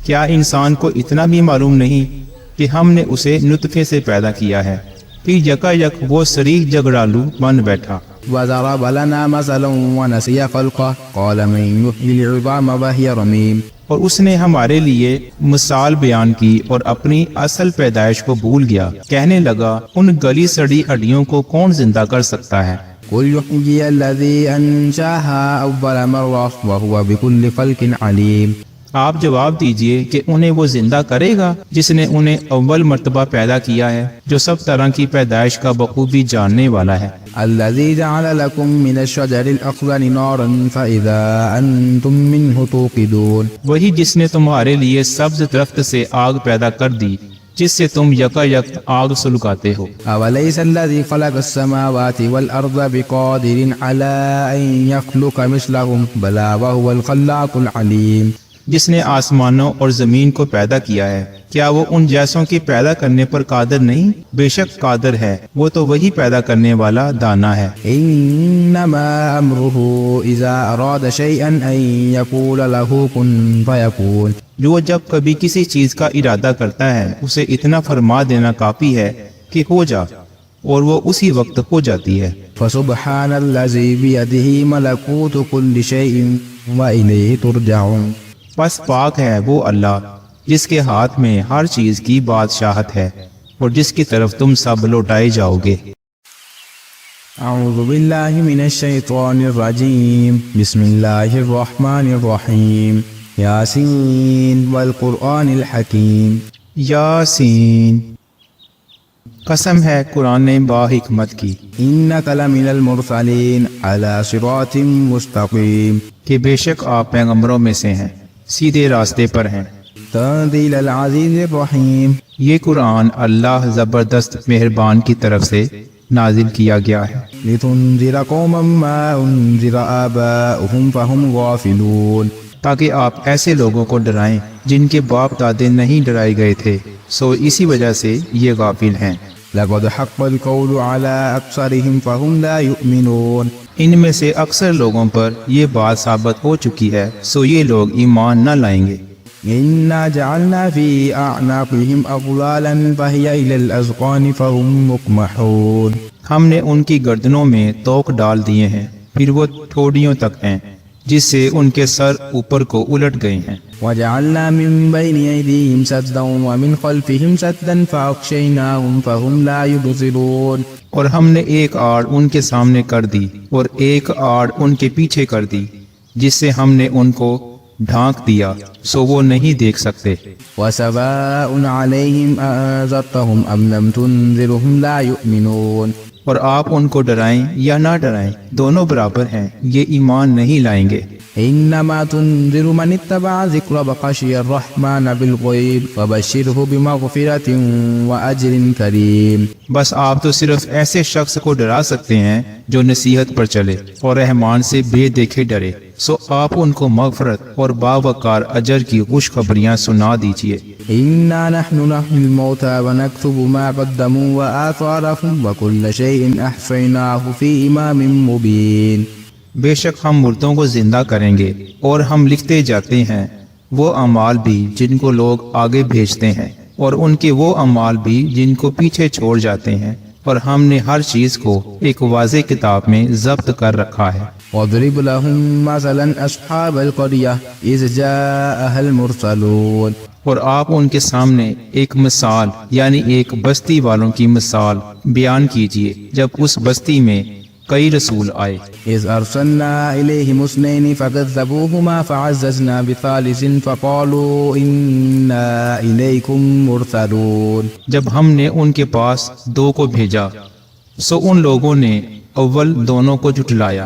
کیا انسان کو اتنا بھی معلوم نہیں کہ ہم نے اسے نطفے سے پیدا کیا ہے، پھر یکا یک وہ صریح جھگڑالو بن بیٹھا۔ وَضَرَبَ لَنَا مَثَلًا وَنَسِيَ خَلْقَهُ قَالَ مَن يُحْيِي الْعِظَامَ وَهِيَ رَمِيمٌ اور اس نے ہمارے لیے مثال بیان کی اور اپنی اصل پیدائش کو بھول گیا، کہنے لگا ان گلی سڑی ہڈیوں کو کون زندہ کر سکتا ہے؟ قُلْ يُحْيِيهَا الَّذِي أَنشَأَهَا أَوَّلَ مَرَّةٍ وَهُوَ بِكُلِّ خَلْقٍ عَلِيمٌ آپ جواب دیجئے کہ انہیں وہ زندہ کرے گا جس نے انہیں اول مرتبہ پیدا کیا ہے، جو سب طرح کی پیدائش کا بخوبی جاننے والا ہے۔ الَّذِي جَعَلَ لَكُم مِّنَ الشَّجَرِ الْأَخْضَرِ نَارًا فَإِذَا أَنتُم مِّنْهُ تُوقِدُونَ وہی جس نے تمہارے لیے سبز درخت سے آگ پیدا کر دی جس سے تم یکا یک آگ سلگاتے ہو۔ أَوَلَيْسَ الَّذِي خَلَقَ السَّمَاوَاتِ وَالْأَرْضَ بِقَادِرٍ عَلَىٰ أَن يَخْلُقَ مِثْلَهُمْ بَلَىٰ وَهُوَ الْخَلَّاقُ الْعَلِيمُ جس نے آسمانوں اور زمین کو پیدا کیا ہے، کیا وہ ان جیسوں کی پیدا کرنے پر قادر نہیں؟ بے شک قادر ہے، وہ تو وہی پیدا کرنے والا دانا ہے۔ إِنَّمَا أَمْرُهُ إِذَا أَرَادَ شَيْئًا أَن يَقُولَ لَهُ كُن فَيَكُونُ جو جب کبھی کسی چیز کا ارادہ کرتا ہے اسے اتنا فرما دینا کافی ہے کہ ہو جا، اور وہ اسی وقت ہو جاتی ہے۔ فَسُبْحَانَ الَّذِي بِيَدِهِ مَلَكُوتُ كُلِّ شَيْءٍ وَإِلَيْهِ تُرْجَعُونَ بس پاک ہے وہ اللہ جس کے ہاتھ میں ہر چیز کی بادشاہت ہے اور جس کی طرف تم سب لوٹائے جاؤ گے۔ اعوذ باللہ من الشیطان الرجیم بسم اللہ الرحمن الرحیم یاسین والقرآن الحکیم یاسین، قسم ہے قرآن با حکمت کی، انک لمن المرسلین علی صراط مستقیم کہ بے شک آپ پیغمبروں میں سے ہیں، سیدھے راستے پر ہیں۔ تنزیل العزیز الرحیم یہ قرآن اللہ زبردست مہربان کی طرف سے نازل کیا گیا ہے، لتنذر قوما ما انذر آباؤہم فہم غافلون تاکہ آپ ایسے لوگوں کو ڈرائیں جن کے باپ دادے نہیں ڈرائے گئے تھے، سو اسی وجہ سے یہ غافل ہیں۔ لقد حق القول على اکثرهم فهم لا يؤمنون ان میں سے اکثر لوگوں پر یہ بات ثابت ہو چکی ہے، سو یہ لوگ ایمان نہ لائیں گے۔ انا جعلنا في اعناقهم اغلالا فهي الى الاذقان فهم مقمحون ہم نے ان کی گردنوں میں توق ڈال دیے ہیں، پھر وہ ٹھوڑیوں تک ہیں جس سے ان کے سر اوپر کو الٹ گئے ہیں۔ وجعلنا من بين ايديهم سدا ومن خلفهم سدا فاغشيناهم فهم لا يبصرون اور ہم نے ایک آڑ ان کے سامنے کر دی اور ایک آڑ ان کے پیچھے کر دی جس سے ہم نے ان کو ڈھانک دیا، سو وہ نہیں دیکھ سکتے۔ وسواء عليهم أنذرتهم أم لم تنذرهم لا يؤمنون اور آپ ان کو ڈرائیں یا نہ ڈرائیں دونوں برابر ہیں، یہ ایمان نہیں لائیں گے۔ انما تنذر من اتبع ذکر وخشی الرحمن بالغیب فبشرہ بمغفرۃ واجر کریم بس آپ تو صرف ایسے شخص کو ڈرا سکتے ہیں جو نصیحت پر چلے اور رحمان سے بے دیکھے ڈرے، سو آپ ان کو مغفرت اور باوقار اجر کی خوشخبریاں سنا دیجیے۔ انا نحن نحيي الموتى ونكتب ما قدموا وآثارهم وكل شيء احصيناه في امام مبين بے شک ہم مردوں کو زندہ کریں گے اور ہم لکھتے جاتے ہیں وہ اعمال بھی جن کو لوگ آگے بھیجتے ہیں اور ان کے وہ اعمال بھی جن کو پیچھے چھوڑ جاتے ہیں، اور ہم نے ہر چیز کو ایک واضح کتاب میں ضبط کر رکھا ہے۔ واضرب لهم مثلا اصحاب القرية اذ جاءها المرسلون اور آپ ان کے سامنے ایک مثال یعنی ایک بستی والوں کی مثال بیان کیجئے جب اس بستی میں کئی رسول آئے۔ إذ أرسلنا إليهم اثنين فكذبوهما فعززنا بثالث فقالوا إنا إليكم مرسلون۔ جب ہم نے ان کے پاس دو کو بھیجا سو ان لوگوں نے اول دونوں کو جھٹلایا،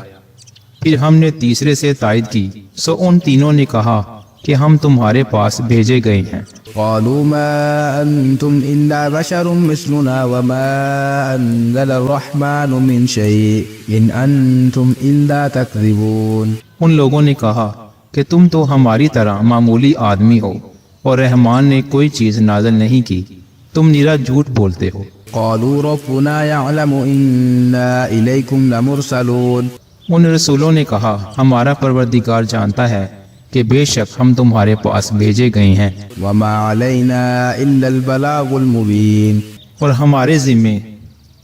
پھر ہم نے تیسرے سے تائید کی سو ان تینوں نے کہا کہ ہم تمہارے پاس بھیجے گئے ہیں۔ قالوا ما أنتم إلا بشر مثلنا وما أنزل الرحمن من شيء إن أنتم إلا تكذبون۔ ان لوگوں نے کہا کہ تم تو ہماری طرح معمولی آدمی ہو اور رحمان نے کوئی چیز نازل نہیں کی، تم نرا جھوٹ بولتے ہو۔ قالوا ربنا يعلم إنا إليكم لمرسلون۔ ان رسولوں نے کہا ہمارا پروردگار جانتا ہے کہ بے شک ہم تمہارے پاس بھیجے گئے ہیں، وما علينا إلا البلاغ المبين۔ اور ہمارے ذمے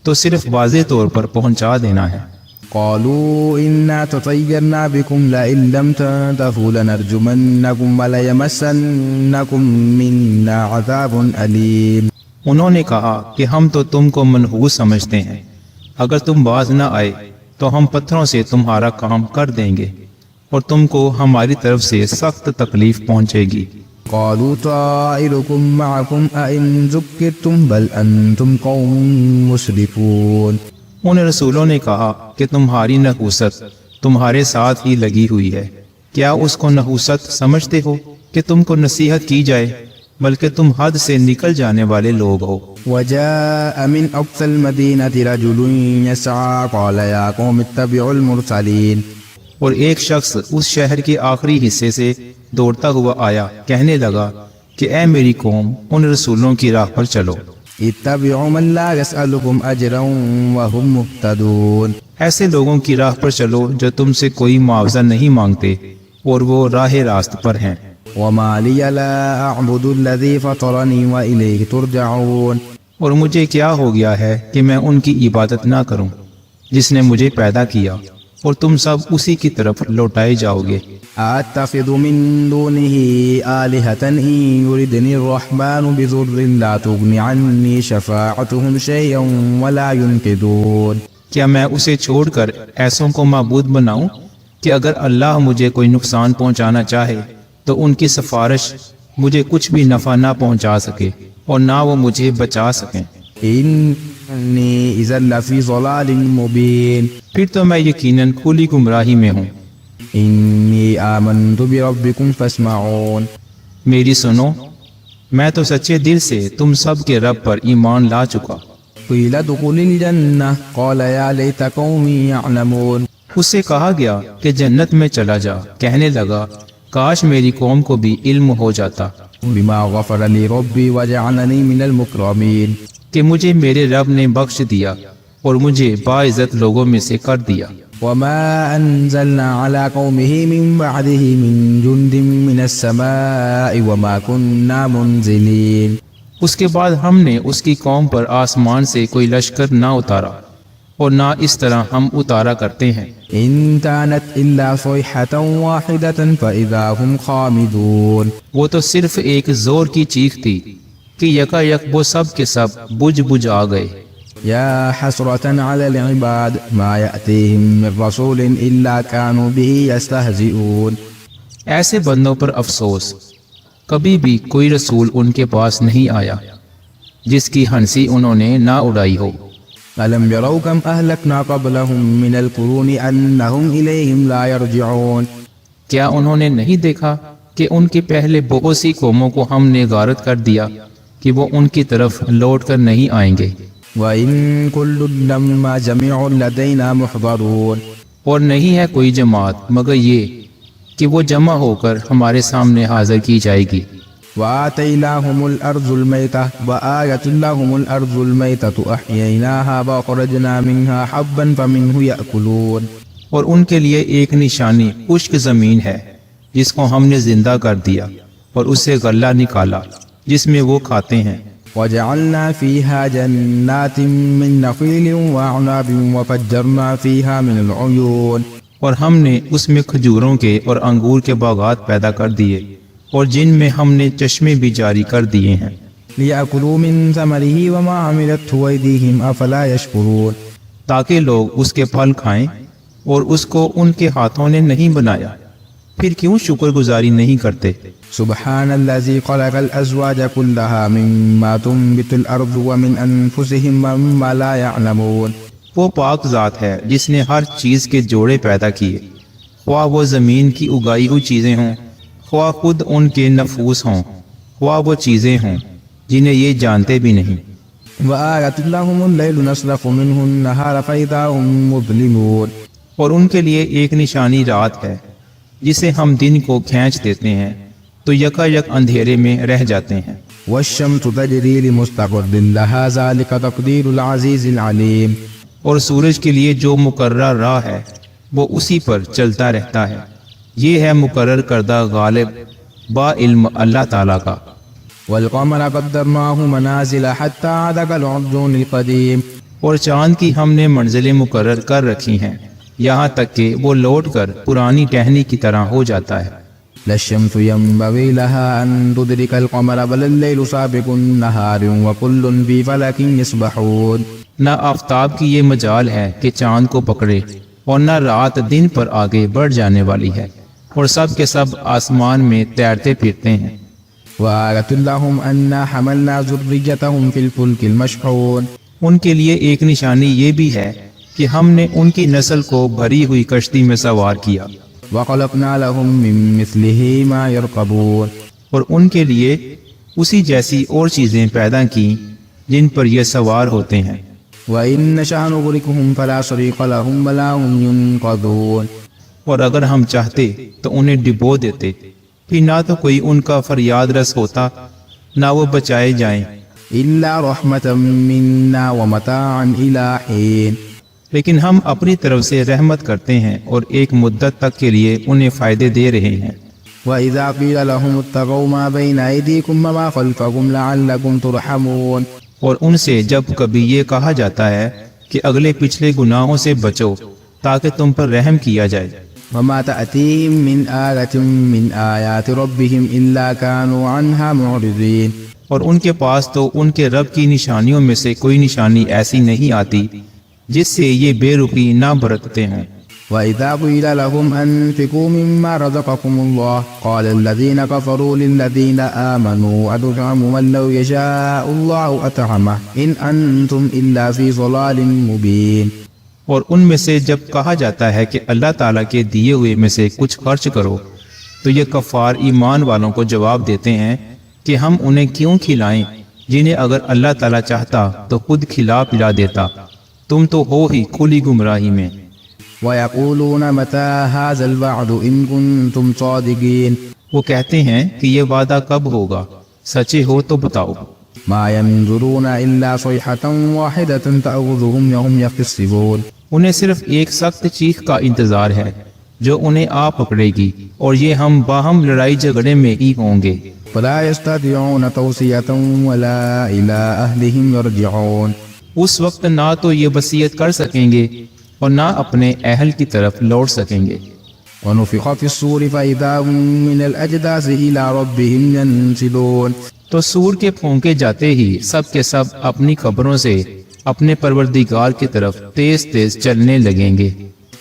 تو صرف واضح طور پر پہنچا دینا ہے۔ قالوا إنا تطيرنا بكم لئن لم تنتهوا لنرجمنكم وليمسنكم منا عذاب أليم۔ انہوں نے کہا کہ ہم تو تم کو منحوس سمجھتے ہیں، اگر تم باز نہ آئے تو ہم پتھروں سے تمہارا کام کر دیں گے اور تم کو ہماری طرف سے سخت تکلیف پہنچے گی۔ قالوا طائركم معكم أئن ذكرتم بل أنتم قوم مسرفون۔ ان رسولوں نے کہا کہ تمہاری نحوست تمہارے ساتھ ہی لگی ہوئی ہے، کیا اس کو نحوست سمجھتے ہو کہ تم کو نصیحت کی جائے، بلکہ تم حد سے نکل جانے والے لوگ ہو۔ وجاء من أقصى المدينة رجل يسعى قال يا قوم اتبعوا المرسلين۔ اور ایک شخص اس شہر کے آخری حصے سے دوڑتا ہوا آیا، کہنے لگا کہ اے میری قوم ان رسولوں کی راہ پر چلو۔ اتبعوا من لا يسألكم أجرا وهم مهتدون۔ ایسے لوگوں کی راہ پر چلو جو تم سے کوئی معاوضہ نہیں مانگتے اور وہ راہ راست پر ہیں۔ وما لي لا أعبد الذي فطرني وإليه ترجعون۔ اور مجھے کیا ہو گیا ہے کہ میں ان کی عبادت نہ کروں جس نے مجھے پیدا کیا، اور تم سب اسی کی طرف لوٹائے جاؤ گے۔ أتخذ من دونه آلهة إن يردني الرحمن بضر لا تغن عني شفاعتهم شيئا ولا ينقذون۔ کیا میں اسے چھوڑ کر ایسوں کو معبود بناؤں کہ اگر اللہ مجھے کوئی نقصان پہنچانا چاہے تو ان کی سفارش مجھے کچھ بھی نفع نہ پہنچا سکے اور نہ وہ مجھے بچا سکیں۔ إني إذا لفي ضلال مبين۔ پھر تو میں یقیناً کھلی گمراہی میں ہوں۔ إني آمنت بربكم فاسمعون۔ میری سنو، میں تو سچے دل سے تم سب کے رب پر ایمان لا چکا۔ قيل ادخل الجنة قال يا ليت قومي يعلمون۔ اس سے کہا گیا کہ جنت میں چلا جا، کہنے لگا کاش میری قوم کو بھی علم ہو جاتا بما غفر لي ربي وجعلني من المكرمين۔ کہ مجھے میرے رب نے بخش دیا اور مجھے باعزت لوگوں میں سے کر دیا۔ وما أنزلنا على قومه من بعده من جند من السماء وما كنا منزلين۔ اس کے بعد ہم نے اس کی قوم پر آسمان سے کوئی لشکر نہ اتارا اور نہ اس طرح ہم اتارا کرتے ہیں۔ إن كانت إلا صيحة واحدة فإذا هم خامدون۔ وہ تو صرف ایک زور کی چیخ تھی کہ یکا یک وہ سب کے سب بجھ بجھ آ گئے۔ يا حسرة على العباد ما يأتيهم من رسول إلا كانوا به يستهزئون۔ ایسے بندوں پر افسوس، کبھی بھی کوئی رسول ان کے پاس نہیں آیا جس کی ہنسی انہوں نے نہ اڑائی ہو۔ ألم يروا كم أهلكنا قبلهم من القرون أنهم إليهم لا يرجعون۔ کیا انہوں نے نہیں دیکھا کہ ان کے پہلے بہت سی قوموں کو ہم نے غارت کر دیا کہ وہ ان کی طرف لوٹ کر نہیں آئیں گے۔ وَإِن كُلٌّ لَّمَّا جَمِيعٌ لَّدَيْنَا مُحْضَرُونَ۔ اور نہیں ہے کوئی جماعت مگر یہ کہ وہ جمع ہو کر ہمارے سامنے حاضر کی جائے گی۔ وَآتَيْنَاهُمُ الْأَرْضُ الْمَيْتَةَ وَآيَةٌ لَّهُمُ الْأَرْضُ الْمَيْتَةُ أَحْيَيْنَاهَا وَأَخْرَجْنَا مِنْهَا حَبًّا فَمِنْهُ يَأْكُلُونَ۔ اور ان کے لیے ایک نشانی خشک زمین ہے جس کو ہم نے زندہ کر دیا اور اس سے غلہ نکالا جس میں وہ کھاتے ہیں۔ وَجَعَلْنَا فِيهَا جَنَّاتٍ مِّن نَّخِيلٍ وَأَعْنَابٍ وَفَجَّرْنَا فِيهَا مِنَ الْعُيُونِ۔ اور ہم نے اس میں کھجوروں کے اور انگور کے باغات پیدا کر دیے اور جن میں ہم نے چشمے بھی جاری کر دیے ہیں لِيَأْكُلُوا مِن ثَمَرِهِ وَمَا عَمِلَتْهُ أَيْدِيهِمْ أَفَلَا يَشْكُرُونَ تاکہ لوگ اس کے پھل کھائیں اور اس کو ان کے ہاتھوں نے نہیں بنایا، پھر کیوں شکر گزاری نہیں کرتے؟ سبحان الذي خلق الأزواج كلها مما تنبت الأرض ومن أنفسهم ومما لا يعلمون وہ پاک ذات ہے جس نے ہر چیز کے جوڑے پیدا کیے، خواہ وہ زمین کی اگائی ہوئی چیزیں ہوں، خواہ خود ان کے نفوس ہوں، خواہ وہ چیزیں ہوں جنہیں یہ جانتے بھی نہیں۔ وآيَةٌ لَهُمُ اللَّيْلُ نَسْلَخُ مِنْهُ النَّهَارَ فَإِذَا هُمْ مُظْلِمُونَ اور ان کے لیے ایک نشانی رات ہے جسے ہم دن کو کھینچ دیتے ہیں تو یکا یک اندھیرے میں رہ جاتے ہیں۔ وَالشَّمْسُ تَجْرِي لِمُسْتَقَرٍّ لَهَا ذَلِكَ تَقْدِيرُ الْعَزِيزِ الْعَلِيمِ اور سورج کے لیے جو مقرر راہ ہے وہ اسی پر چلتا رہتا ہے، یہ ہے مقرر کردہ غالب با علم اللہ تعالیٰ کا۔ وَالْقَمَرَ قَدَّرْنَاهُ مَنَازِلَ حَتَّى عَادَ كَالْعُرْجُونِ الْقَدِيمِ اور چاند کی ہم نے منزلیں مقرر کر رکھی ہیں یہاں تک کہ وہ لوٹ کر پرانی ٹہنی کی طرح ہو جاتا ہے۔ لَا الشَّمْسُ يَنبَغِي لَهَا أَن تُدْرِكَ الْقَمَرَ وَلَا اللَّيْلُ سَابِقُ النَّهَارِ وَكُلٌّ فِي فَلَكٍ يَسْبَحُونَ نہ آفتاب کی یہ مجال ہے کہ چاند کو پکڑے اور نہ رات دن پر آگے بڑھ جانے والی ہے، اور سب کے سب آسمان میں تیرتے پھرتے ہیں۔ وَآيَةٌ لَهُمْ أَنَّا حَمَلْنَا ذُرِّيَّتَهُمْ فِي الْفُلْكِ الْمَشْحُونِ ان کے لیے ایک نشانی یہ بھی ہے کہ ہم نے ان کی نسل کو بھری ہوئی کشتی میں سوار کیا، وَخَلَقْنَا لَهُم مِّن مِّثْلِهِ مَا يَرْكَبُونَ اور ان کے لیے اسی جیسی اور چیزیں پیدا کی جن پر یہ سوار ہوتے ہیں۔ وَإِن نَّشَأْ نُغْرِقْهُمْ فَلَا صَرِيخَ لَهُمْ وَلَا هُمْ يُنقَذُونَ اور اگر ہم چاہتے تو انہیں ڈبو دیتے، پھر نہ تو کوئی ان کا فریاد رس ہوتا نہ وہ بچائے جائیں، إِلَّا رَحْمَةً مِّنَّا وَمَتَاعًا إِلَىٰ حِينٍ لیکن ہم اپنی طرف سے رحمت کرتے ہیں اور ایک مدت تک کے لیے انہیں فائدے دے رہے ہیں۔ وَإِذَا قِيلَ لَهُمُ اتَّقُوا مَا بَيْنَ أَيْدِيكُمْ وَمَا خَلْفَكُمْ لَعَلَّكُمْ تُرْحَمُونَ اور ان سے جب کبھی یہ کہا جاتا ہے کہ اگلے پچھلے گناہوں سے بچو تاکہ تم پر رحم کیا جائے، وَمَا تَأْتِيهِم مِّنْ آيَةٍ مِّنْ آيَاتِ رَبِّهِمْ إِلَّا كَانُوا عَنْهَا مُعْرِضِينَ اور ان کے پاس تو ان کے رب کی نشانیوں میں سے کوئی نشانی ایسی نہیں آتی جس سے یہ بے رخی نہ برتتے ہیں۔ وَإِذَا قِيلَ لَهُمْ أَنفِقُوا مِمَّا رَزَقَكُمُ اللَّهُ قَالَ الَّذِينَ كَفَرُوا لِلَّذِينَ آمَنُوا أَتُطْعِمُونَ مَن لَّوْ يَشَاءُ اللَّهُ أَطْعَمَهُ إِنْ أَنتُمْ إِلَّا فِي ضَلَالٍ مُّبِينٍ اور ان میں سے جب کہا جاتا ہے کہ اللہ تعالیٰ کے دیے ہوئے میں سے کچھ خرچ کرو تو یہ کفار ایمان والوں کو جواب دیتے ہیں کہ ہم انہیں کیوں کھلائیں جنہیں اگر اللہ تعالیٰ چاہتا تو خود کھلا پلا دیتا، تم تو ہو ہی کھلی گمراہی میں۔ وَيَقُولُونَ مَتَىٰ هَٰذَا الْوَعْدُ إِن كُنتُمْ صَادِقِينَ وہ کہتے ہیں کہ یہ وعدہ کب ہوگا، سچے ہو تو بتاؤ۔ مَا يَنظُرُونَ إِلَّا صَيْحَةً وَاحِدَةً تَأْخُذُهُمْ وَهُمْ يَخْتَصِمُونَ انہیں صرف ایک سخت چیخ کا انتظار ہے جو انہیں آ پکڑے گی اور یہ ہم باہم لڑائی جھگڑے میں ہی ہوں گے۔ فَلَا يَسْتَطِيعُونَ تَوْصِيَةً وَلَا إِلَىٰ أَهْلِهِمْ يَرْجِعُونَ اس وقت نہ تو یہ وصیت کر سکیں گے اور نہ اپنے اہل کی طرف لوٹ سکیں گے۔ وَنُفِخَ فِي الصُّورِ فَإِذَا هُم مِّنَ الْأَجْدَاثِ إِلَىٰ رَبِّهِمْ يَنسِلُونَ تو سور کے پھونکے جاتے ہی سب کے سب اپنی قبروں سے اپنے پروردگار کی طرف تیز تیز چلنے لگیں گے۔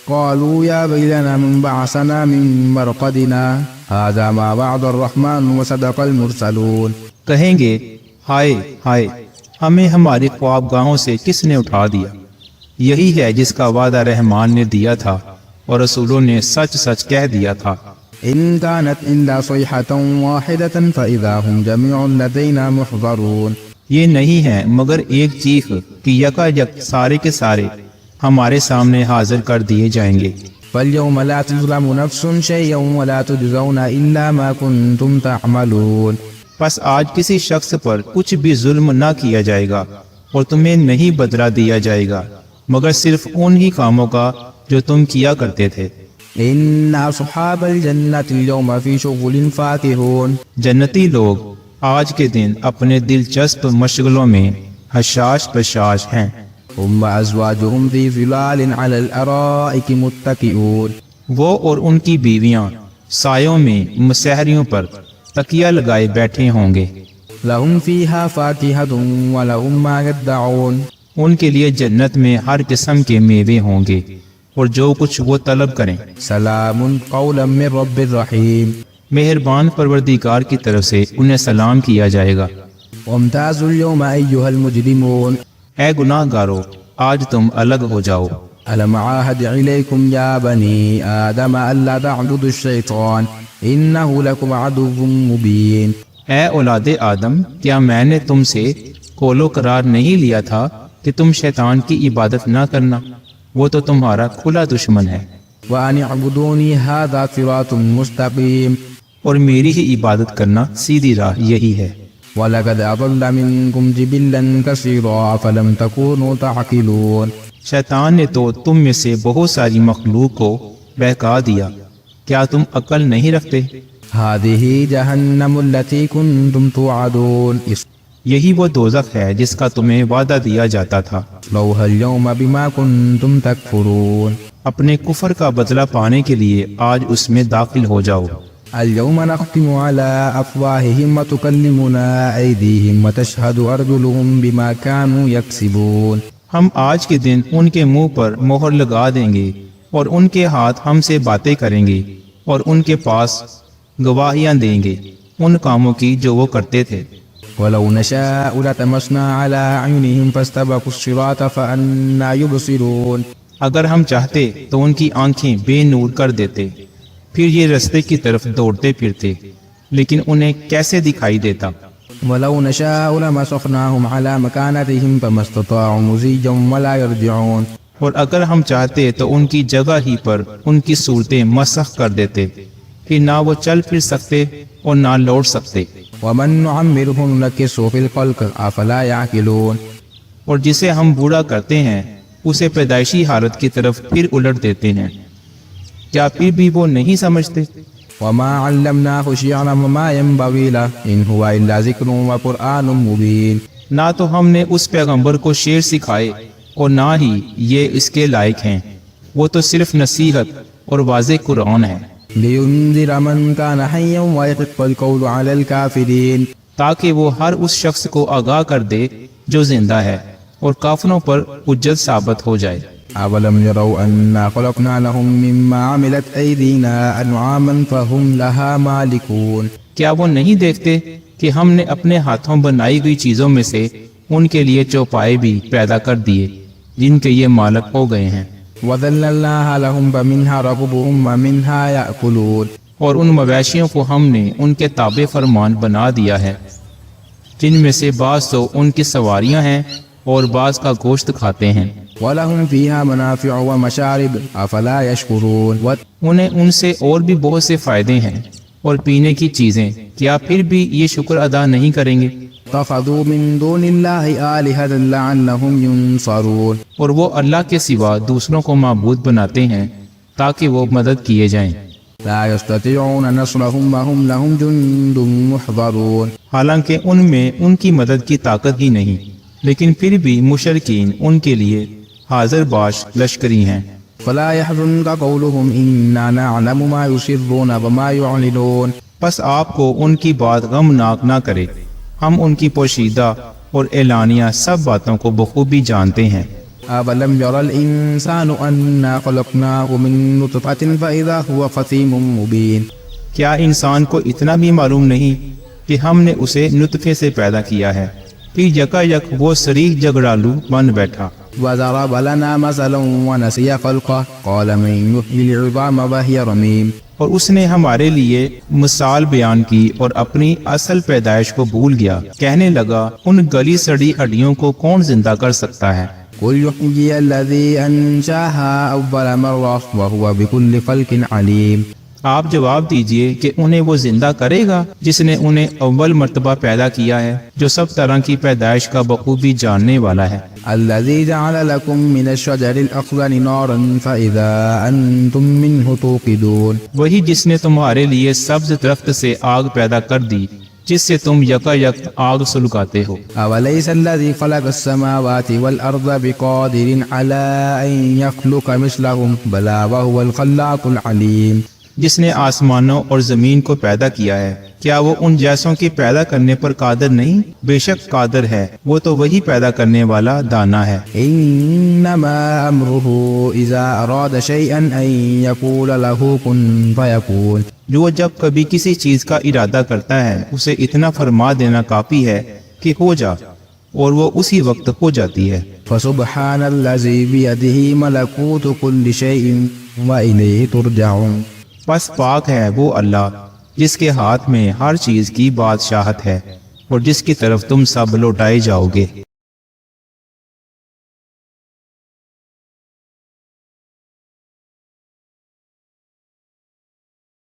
قَالُوا يَا وَيْلَنَا مَن بَعَثَنَا مِن مَّرْقَدِنَا هَٰذَا مَا وَعَدَ الرَّحْمَٰنُ وَصَدَقَ الْمُرْسَلُونَ کہیں گے ہائے ہائے، ہمیں ہماری خوابگاہوں سے کس نے اٹھا دیا، یہی ہے جس کا وعدہ رحمان نے دیا تھا اور رسولوں نے سچ سچ کہہ دیا تھا۔ إِن كَانَتْ إِلَّا صَيْحَةً وَاحِدَةً فَإِذَا هُمْ جَمِيعٌ لَدَيْنَا مُحْضَرُونَ یہ نہیں ہے مگر ایک چیخ کہ یکا یک سارے کے سارے ہمارے سامنے حاضر کر دیے جائیں گے۔ فَالْيَوْمَ لَا تُظْلَمُ نَفْسٌ شَيْئًا وَلَا تُجْزَوْنَ إِلَّا مَا كُنتُمْ تَعْمَلُونَ پس آج کسی شخص پر کچھ بھی ظلم نہ کیا جائے گا اور تمہیں نہیں بدلہ دیا جائے گا مگر صرف ان ہی کاموں کا جو تم کیا کرتے تھے۔ إِنَّ أَصْحَابَ الْجَنَّةِ الْيَوْمَ فِي شُغُلٍ فَاكِهُونَ جنتی لوگ آج کے دن اپنے دلچسپ مشغلوں میں حشاش بشاش ہیں۔ هُمْ وَأَزْوَاجُهُمْ فِي ظِلَالٍ عَلَى الْأَرَائِكِ مُتَّكِئُونَ وہ اور ان کی بیویاں سایوں میں مسحریوں پر تکیہ لگائے بیٹھے ہوں گے۔ لهم فيها فاكهة ولهم ما يدعون، ان کے لیے جنت میں ہر قسم کے میوے ہوں گے اور جو کچھ وہ طلب کریں۔ سلام قولا من رب الرحیم، مہربان پروردگار کی طرف سے انہیں سلام کیا جائے گا۔ وامتازوا اليوم أيها المجرمون، اے گناہ گارو، آج تم الگ ہو جاؤ۔ ألم عاهد إليكم يا بني آدم ألا تعبدوا الشيطان إنه لكم عدو مبين، اے اولاد آدم، کیا میں نے تم سے قول و قرار نہیں لیا تھا کہ تم شیطان کی عبادت نہ کرنا؟ وہ تو تمہارا کھلا دشمن ہے۔ وأن اعبدوني هذا صراط مستقيم، اور میری ہی عبادت کرنا سیدھی راہ یہی ہے۔ ولقد أضل منكم جبلا كثيرا فلم تكونوا تعقلون، شیطان نے تو تم میں سے بہت ساری مخلوق کو بہکا دیا، کیا تم عقل نہیں رکھتے؟ هذه جهنم التي كنتم توعدون، یہی وہ دوزخ ہے جس کا تمہیں وعدہ دیا جاتا تھا۔ اصلوها اليوم بما كنتم تكفرون، اپنے کفر کا بدلہ پانے کے لیے آج اس میں داخل ہو جاؤ۔ اليوم نختم على أفواههم وتكلمنا أيديهم وتشهد أرجلهم بما كانوا يكسبون، ہم آج کے دن ان کے منہ پر مہر لگا دیں گے اور ان کے ہاتھ ہم سے باتیں کریں گے اور ان کے پاس گواہیاں دیں گے ان کاموں کی جو وہ کرتے تھے۔ ولو نشاء لطمسنا على أعينهم فاستبقوا الصراط فأنى يبصرون، اگر ہم چاہتے تو ان کی آنکھیں بے نور کر دیتے، پھر یہ رستے کی طرف دوڑتے پھرتے، لیکن انہیں کیسے دکھائی دیتا۔ ولو نشاء لمسخناهم على مكانتهم فما استطاعوا مزيا ولا يرجعون، اور اگر ہم چاہتے تو ان کی جگہ ہی پر ان کی صورتیں مسخ کر دیتے، پھر نہ وہ چل پھر سکتے اور نہ لوٹ سکتے۔ ومن نعمره ننكسه في الخلق أفلا يعقلون، اور جسے ہم بوڑھا کرتے ہیں اسے پیدائشی حالت کی طرف پھر الٹ دیتے ہیں، کیا پھر بھی وہ نہیں سمجھتے؟ وما علمناه شعرا وما ينبغي له إن هو إلا ذكر وقرآن مبين، نہ تو ہم نے اس پیغمبر کو شعر سکھائے اور نہ ہی یہ اس کے لائق ہیں، وہ تو صرف نصیحت اور واضح قرآن ہے۔ لينذر من كان حيا ويحق القول على الكافرين، تاکہ وہ ہر اس شخص کو آگاہ کر دے جو زندہ ہے اور کافروں پر حجت ثابت ہو جائے۔ أولم يروا أنا خلقنا لهم مما عملت أيدينا أنعاما فهم لها مالكون، کیا وہ نہیں دیکھتے کہ ہم نے اپنے ہاتھوں بنائی ہوئی چیزوں میں سے ان کے لیے چوپائے بھی پیدا کر دیے جن کے یہ مالک ہو گئے ہیں، وذللناها لهم فمنها ركوبهم ومنها يأكلون، اور ان مویشیوں کو ہم نے ان کے تابع فرمان بنا دیا ہے، جن میں سے بعض تو ان کی سواریاں ہیں اور بعض کا گوشت کھاتے ہیں۔ ولهم فيها منافع ومشارب أفلا يشكرون، انہیں ان سے اور بھی بہت سے فائدے ہیں اور پینے کی چیزیں، کیا پھر بھی یہ شکر ادا نہیں کریں گے؟ اتخذوا من دون الله آلهة لعلهم ينصرون، اور وہ اللہ کے سوا دوسروں کو معبود بناتے ہیں تاکہ وہ مدد کیے جائیں، لا يستطيعون نصرهم وهم لهم جند محضرون، حالانکہ ان میں ان کی مدد کی طاقت ہی نہیں، لیکن پھر بھی مشرکین ان کے لیے حاضر باش لشکری ہیں۔ فلا يحزنك قولهم إنا نعلم ما يسرون وما يعلنون، پس آپ کو ان کی بات غمناک نہ کرے، ہم ان کی پوشیدہ اور اعلانیہ سب باتوں کو بخوبی جانتے ہیں۔ أولم ير الإنسان أنا خلقناه من نطفة فإذا هو خصيم مبين، کیا انسان کو اتنا بھی معلوم نہیں کہ ہم نے اسے نطفے سے پیدا کیا ہے، پھر یکا یک وہ صریح جھگڑالو بن بیٹھا۔ وضرب لنا مثلا ونسي خلقه قال من يحيي العظام وهي رميم، اور اس نے ہمارے لیے مثال بیان کی اور اپنی اصل پیدائش کو بھول گیا، کہنے لگا ان گلی سڑی ہڈیوں کو کون زندہ کر سکتا ہے؟ قل يحيي الذي أنشأها أول مرة وهو بكل خلق عليم، آپ جواب دیجئے کہ انہیں وہ زندہ کرے گا جس نے انہیں اول مرتبہ پیدا کیا ہے، جو سب طرح کی پیدائش کا بخوبی جاننے والا ہے۔ الذي جعل لكم من الشجر الأخضر نارا فإذا أنتم منه توقدون، وہی جس نے تمہارے لیے سبز درخت سے آگ پیدا کر دی جس سے تم یکا یک آگ سلگاتے ہو۔ أوليس الذي خلق السماوات والأرض بقادر على أن يخلق مثلهم بلى وهو الخلاق العليم، جس نے آسمانوں اور زمین کو پیدا کیا ہے، کیا وہ ان جیسوں کی پیدا کرنے پر قادر نہیں؟ بے شک قادر ہے، وہ تو وہی پیدا کرنے والا دانا ہے۔ إنما أمره إذا أراد شيئا أن يقول له كن فيكون۔ جو جب کبھی کسی چیز کا ارادہ کرتا ہے اسے اتنا فرما دینا کافی ہے کہ ہو جا، اور وہ اسی وقت ہو جاتی ہے۔ فسبحان الذي بيده ملكوت كل شيء وإليه ترجعون۔ پس پاک ہے وہ اللہ جس کے ہاتھ میں ہر چیز کی بادشاہت ہے اور جس کی طرف تم سب لوٹائے جاؤ گے۔